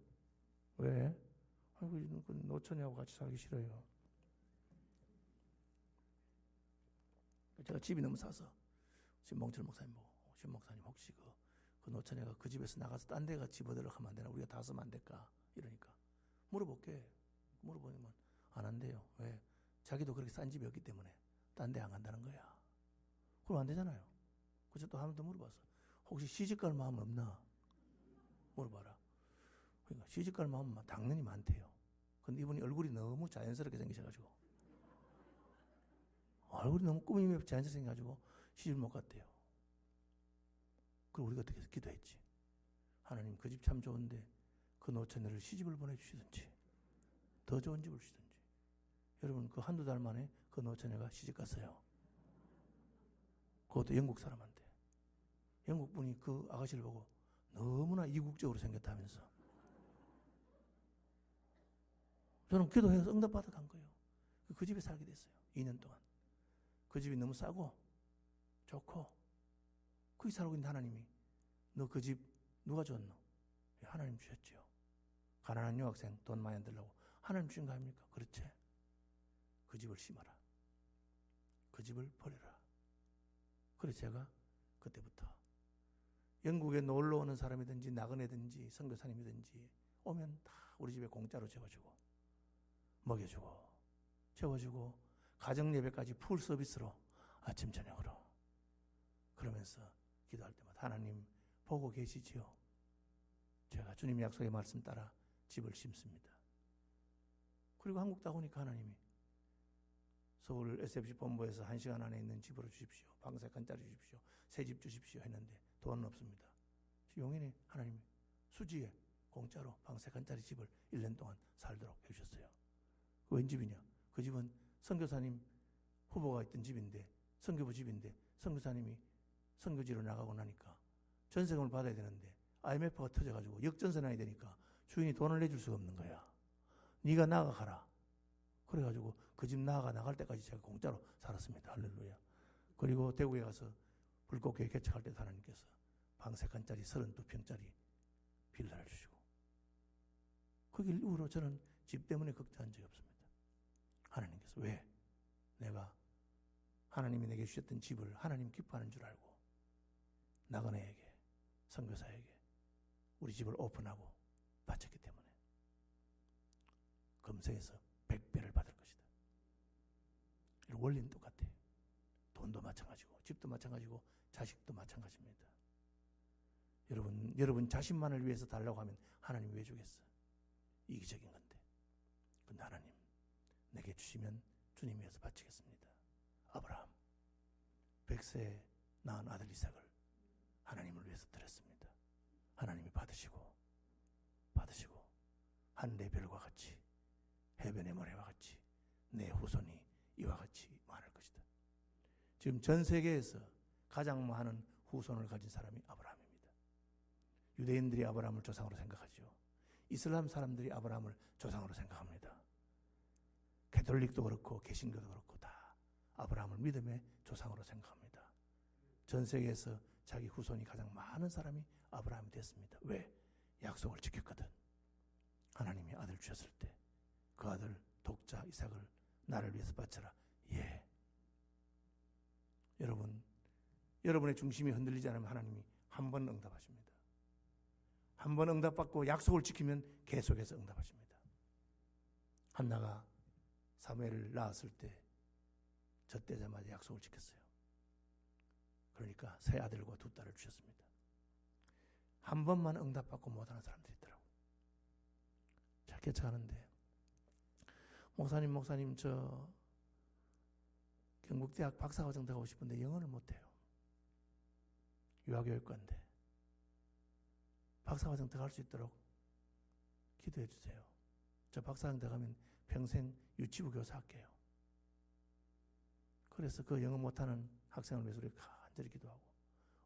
왜? 아이고 그 노처녀하고 같이 살기 싫어요. 제가 집이 너무 싸서 신봉철 목사님 보고, 신 목사님 혹시 그 노처녀가 그 집에서 나가서 딴 데가 집 얻으려고 하면 안 되나? 우리가 다 쓰면 안 될까? 이러니까 물어볼게. 물어보면 안 한대요. 왜? 자기도 그렇게 싼 집이 없기 때문에 딴 데 안 간다는 거야. 그럼 안 되잖아요. 그래서 또 한 번 더 물어봤어. 혹시 시집갈 마음 없나? 물어봐라. 그러니까 시집갈 마음은 당연히 많대요. 근데 이분이 얼굴이 너무 자연스럽게 생기셔가지고 얼굴이 너무 꾸밈이 자연스럽게 생겨가지고 시집 못 갔대요. 그리고 우리가 어떻게 해서 기도했지. 하나님 그 집 참 좋은데 그 노처녀를 시집을 보내주시든지 더 좋은 집을 주시든지. 여러분 그 한두 달 만에 그 노처녀가 시집 갔어요. 그것도 영국 사람한테. 영국 분이 그 아가씨를 보고 너무나 이국적으로 생겼다면서. 저는 기도해서 응답받아 간 거예요. 그 집에 살게 됐어요. 2년 동안. 그 집이 너무 싸고 좋고 거기 살고 있는 하나님이 너 그 집 누가 줬노? 하나님 주셨지요. 가난한 유학생 돈 많이 안 들라고 하나님 주신 거 아닙니까? 그렇지. 그 집을 심어라. 그 집을 버려라. 그래서 제가 그때부터 영국에 놀러 오는 사람이든지 나그네든지 선교사님이든지 오면 다 우리 집에 공짜로 재워주고 먹여주고 재워주고 가정 예배까지 풀 서비스로 아침 저녁으로 그러면서 기도할 때마다 하나님 보고 계시지요. 제가 주님의 약속의 말씀 따라 집을 심습니다. 그리고 한국 다 오니까 하나님이 서울 SFC 본부에서 1시간 안에 있는 집으로 주십시오. 방 3칸짜리 주십시오. 새 집 주십시오 했는데 돈은 없습니다. 용인에 하나님이 수지에 공짜로 방 3칸짜리 집을 1년 동안 살도록 해주셨어요. 웬 집이냐? 그 집은 선교사님 후보가 있던 집인데 선교부 집인데 선교사님이 선교지로 나가고 나니까 전세금을 받아야 되는데 IMF가 터져가지고 역전세나야 되니까 주인이 돈을 내줄 수가 없는 거야. 네가 나가가라. 그래가지고 그 집 나갈 때까지 제가 공짜로 살았습니다. 할렐루야. 그리고 대구에 가서 불꽃교회 개척할 때 하나님께서 방 3칸짜리 32평짜리 빌라를 주시고 그 이후로 저는 집 때문에 걱정한 적이 없습니다. 하나님께서 왜? 내가 하나님이 내게 주셨던 집을 하나님 기뻐하는 줄 알고 나그네에게 선교사에게 우리 집을 오픈하고 바쳤기 때문에 금세에서 100배를 받을 것이다. 원리는 똑같아요. 돈도 마찬가지고 집도 마찬가지고 자식도 마찬가지입니다. 여러분 자신만을 위해서 달라고 하면 하나님 왜 주겠어? 이기적인 건데. 근데 하나님 내게 주시면 주님 위해서 바치겠습니다. 아브라함 100세에 낳은 아들 이삭을 하나님을 위해서 드렸습니다. 하나님이 받으시고 하늘의 별과 같이 해변의 모래와 같이 내 후손이 이와 같이 많을 것이다. 지금 전 세계에서 가장 많은 후손을 가진 사람이 아브라함입니다. 유대인들이 아브라함을 조상으로 생각하죠. 이슬람 사람들이 아브라함을 조상으로 생각합니다. 가톨릭도 그렇고 개신교도 그렇고 다 아브라함을 믿음의 조상으로 생각합니다. 전 세계에서 자기 후손이 가장 많은 사람이 아브라함이 됐습니다. 왜? 약속을 지켰거든. 하나님이 아들 주셨을 때 그 아들 독자 이삭을 나를 위해서 바쳐라. 예. 여러분의 중심이 흔들리지 않으면 하나님이 한 번 응답하십니다. 한 번 응답받고 약속을 지키면 계속해서 응답하십니다. 한나가 사무엘을 낳았을 때 젖되자마자 약속을 지켰어요. 그러니까 새 아들과 두 딸을 주셨습니다. 한 번만 응답받고 못하는 사람들이 있더라고요. 잘 개척하는데 목사님 저 경북대학 박사과정 들어가고 싶은데 영어를 못해요. 유아교육과인데 박사과정 들어갈 수 있도록 기도해 주세요. 저 박사과정 들어가면 평생 유치부 교사 할게요. 그래서 그 영어 못하는 학생을 위해서 우리 간절히 기도하고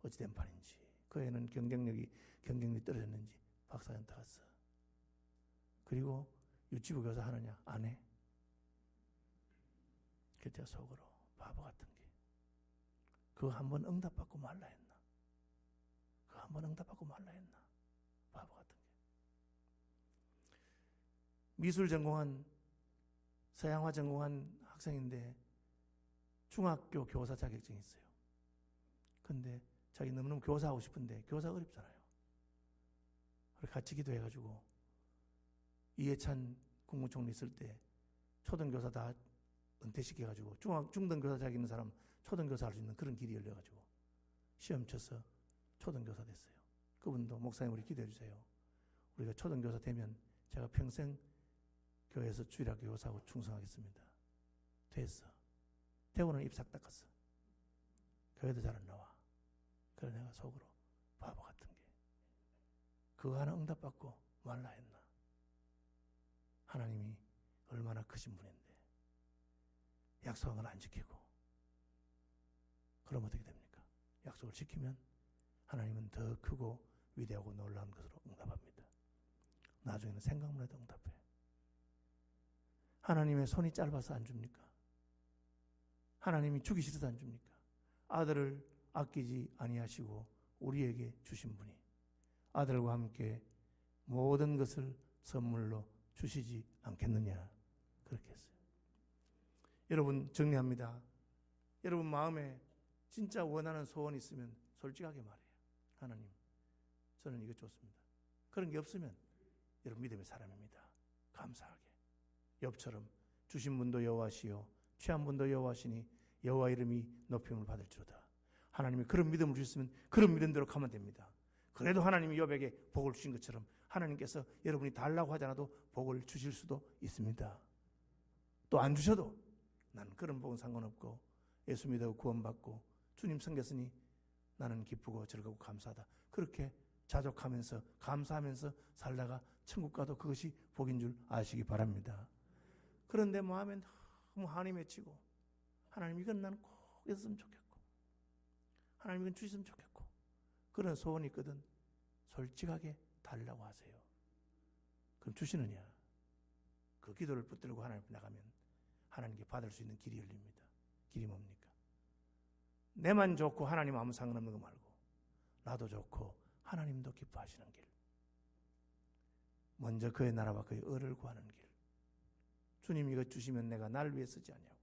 어찌된 판인지 그 애는 경쟁력이 떨어졌는지 박사과정 들어갔어. 그리고 유치부 교사 하느냐? 안 해. 그래서 제가 속으로 바보 같은 게 그거 한번 응답받고 말라 했나? 그거 한번 응답받고 말라 했나? 바보 같은 게. 미술 전공한 서양화 전공한 학생인데 중학교 교사 자격증이 있어요. 근데 자기 너무너무 교사하고 싶은데 교사 어렵잖아요. 그래서 같이 기도해가지고 이해찬 국무총리 있을 때 초등교사 다 은퇴시켜가지고 중등교사 자격 있는 사람 초등교사 할 수 있는 그런 길이 열려가지고 시험 쳐서 초등교사 됐어요. 그분도 목사님 우리 기도해 주세요. 우리가 초등교사 되면 제가 평생 교회에서 주일학교 교사하고 충성하겠습니다. 됐어. 대구는 입 싹 닦았어. 교회도 잘 안 나와. 그래 내가 속으로 바보 같은 게 그거 하나 응답받고 말라 했나? 하나님이 얼마나 크신 분인데 약속한 걸 안 지키고 그럼 어떻게 됩니까? 약속을 지키면 하나님은 더 크고 위대하고 놀라운 것으로 응답합니다. 나중에는 생각만 해도 응답해. 하나님의 손이 짧아서 안 줍니까? 하나님이 주기 싫어서 안 줍니까? 아들을 아끼지 아니하시고 우리에게 주신 분이 아들과 함께 모든 것을 선물로 주시지 않겠느냐 그렇게 했어요. 여러분 정리합니다. 여러분 마음에 진짜 원하는 소원이 있으면 솔직하게 말해요. 하나님 저는 이거 좋습니다. 그런 게 없으면 여러분 믿음의 사람입니다. 감사하게 욥처럼 주신 분도 여호와시요 취한 분도 여호와시니 여호와 이름이 높임을 받을지로다. 하나님이 그런 믿음을 주셨으면 그런 믿음대로 가면 됩니다. 그래도 하나님이 욥에게 복을 주신 것처럼 하나님께서 여러분이 달라고 하지 않아도 복을 주실 수도 있습니다. 또 안 주셔도 나는 그런 복은 상관없고 예수 믿어 구원받고 주님 섬겼으니 나는 기쁘고 즐겁고 감사하다. 그렇게 자족하면서 감사하면서 살다가 천국 가도 그것이 복인 줄 아시기 바랍니다. 그런데 마음에 너무 한이 맺히고 하나님 이건 나는 꼭 있었으면 좋겠고 하나님 이건 주셨으면 좋겠고 그런 소원이 있거든 솔직하게 달라고 하세요. 그럼 주시느냐? 그 기도를 붙들고 하나님 앞에 나가면 하나님께 받을 수 있는 길이 열립니다. 길이 뭡니까? 내만 좋고 하나님 아무 상관없는 거 말고 나도 좋고 하나님도 기뻐하시는 길. 먼저 그의 나라와 그의 의를 구하는 길. 주님 이거 주시면 내가 날 위해 쓰지 않냐고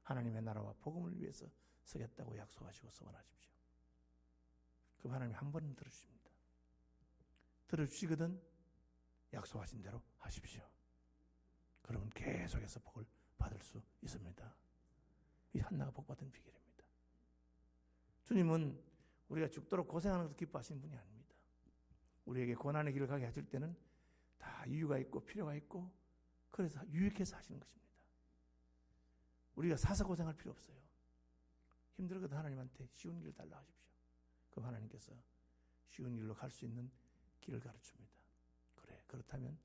하나님의 나라와 복음을 위해서 쓰겠다고 약속하시고 서원하십시오. 그럼 하나님 한 번은 들어주십니다. 들어주시거든 약속하신 대로 하십시오. 그러면 계속해서 복을 받을 수 있습니다. 이 한나가 복받은 비결입니다. 주님은 우리가 죽도록 고생하는 것을 기뻐하시는 분이 아닙니다. 우리에게 고난의 길을 가게 하실 때는 다 이유가 있고 필요가 있고 그래서 유익해서 하시는 것입니다. 우리가 사서 고생할 필요 없어요. 힘들거든 하나님한테 쉬운 길을 달라 하십시오. 그럼 하나님께서 쉬운 길로 갈 수 있는 길을 가르칩니다. 그래 그렇다면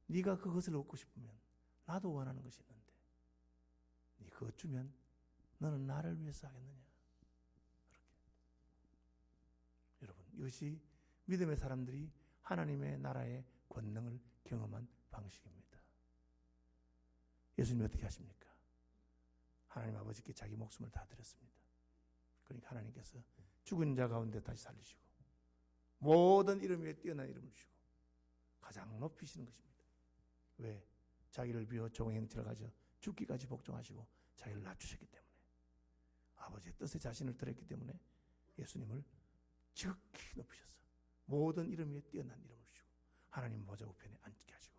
네가 그것을 얻고 싶으면 나도 원하는 것이 있는데 네 그것 주면 너는 나를 위해서 하겠느냐. 그렇게. 여러분 이것이 믿음의 사람들이 하나님의 나라의 권능을 경험한 방식입니다. 예수님이 어떻게 하십니까? 하나님 아버지께 자기 목숨을 다 드렸습니다. 그러니까 하나님께서 죽은 자 가운데 다시 살리시고 모든 이름 위에 뛰어난 이름을 주시고 가장 높이시는 것입니다. 왜? 자기를 비워 종의 형체를 가져 죽기까지 복종하시고 자기를 낮추셨기 때문에 아버지의 뜻에 자신을 드렸기 때문에 예수님을 지극히 높이셔서 모든 이름 위에 뛰어난 이름을 주시고 하나님 보좌 우편에 앉게 하시고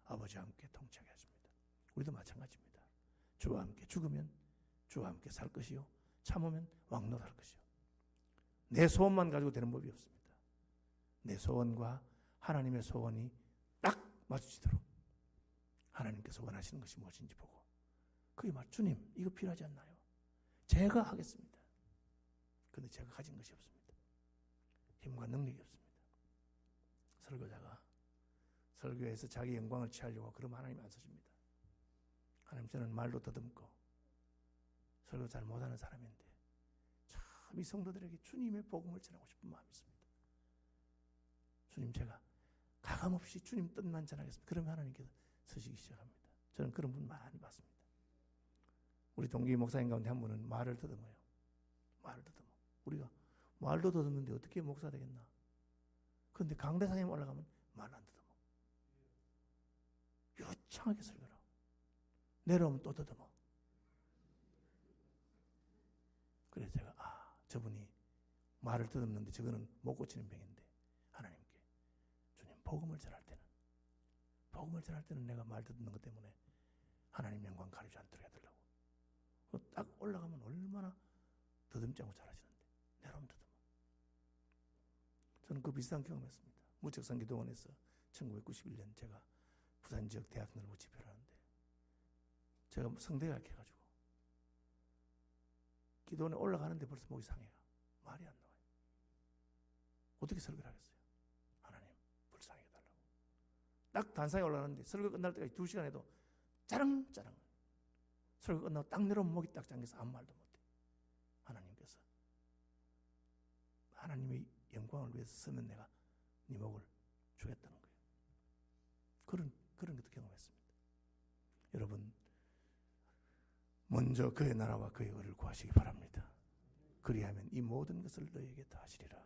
아버지와 함께 통치하게 하십니다. 우리도 마찬가지입니다. 주와 함께 죽으면 주와 함께 살 것이요 참으면 왕노할 것이요. 내 소원만 가지고 되는 법이 없습니다. 내 소원과 하나님의 소원이 딱 맞추시도록 하나님께서 원하시는 것이 무엇인지 보고 그게 말 주님 이거 필요하지 않나요? 제가 하겠습니다. 그런데 제가 가진 것이 없습니다. 힘과 능력이 없습니다. 설교자가 설교에서 자기 영광을 취하려고 그러면 하나님 안 쓰십니다. 하나님 저는 말도 더듬고 설교 잘 못하는 사람인데 참 이 성도들에게 주님의 복음을 전하고 싶은 마음이 있습니다. 주님 제가 가감없이 주님 뜻만 전하겠습니다. 그러면 하나님께서 쓰시기 시작합니다. 저는 그런 분 많이 봤습니다. 우리 동기 목사님 가운데 한 분은 말을 더듬어요. 말을 더듬어. 우리가 말도 더듬는데 어떻게 목사 되겠나? 그런데 강대상에 올라가면 말 안 더듬어. 유창하게 설교를 하고 내려오면 또 더듬어. 그래서 제가 저분이 말을 더듬는데 저거는 못 고치는 병인데 하나님께 주님 복음을 전할 때는 내가 말 듣는 것 때문에 하나님 영광 가리지 않도록 해달라고. 딱 올라가면 얼마나 더듬지 않고 잘하시는데 내려오면 더듬어. 저는 그 비슷한 경험했습니다. 무척성기도원에서 1991년 제가 부산 지역 대학생들 집회를 하는데 제가 성대가 약해가지고 기도원에 올라가는데 벌써 목이 상해요. 말이 안 나와요. 어떻게 설교를 하겠어요? 하나님 딱 단상에 올라가는데 설교 끝날 때까지 2시간 해도 짜랑짜랑. 설교 끝나고 딱 내려오면 목이 딱 잠겨서 아무 말도 못해. 하나님께서 하나님의 영광을 위해서 쓰면 내가 네 목을 주겠다는 거예요. 그런 것도 경험했습니다. 여러분, 먼저 그의 나라와 그의 의를 구하시기 바랍니다. 그리하면 이 모든 것을 너희에게 더하시리라.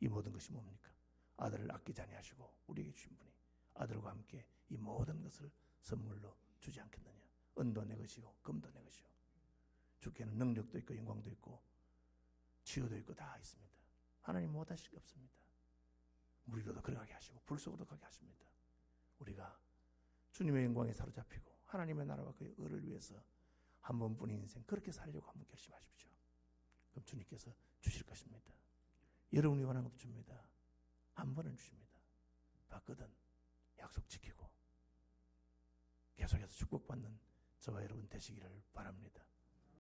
이 모든 것이 뭡니까? 아들을 아끼지 아니하시고 우리에게 주신 분이 아들과 함께 이 모든 것을 선물로 주지 않겠느냐. 은도 내 것이요 금도 내 것이요. 주께는 능력도 있고 영광도 있고 치유도 있고 다 있습니다. 하나님 못하실 게 없습니다. 무리로도 걸어가게 하시고 불 속으로도 가게 하십니다. 우리가 주님의 영광에 사로잡히고 하나님의 나라와 그의 의를 위해서 한 번뿐인 인생 그렇게 살려고 한번 결심하십시오. 그럼 주님께서 주실 것입니다. 여러분이 원하는 것도 줍니다. 한 번은 주십니다. 받거든 약속 지키고 계속해서 축복받는 저와 여러분 되시기를 바랍니다.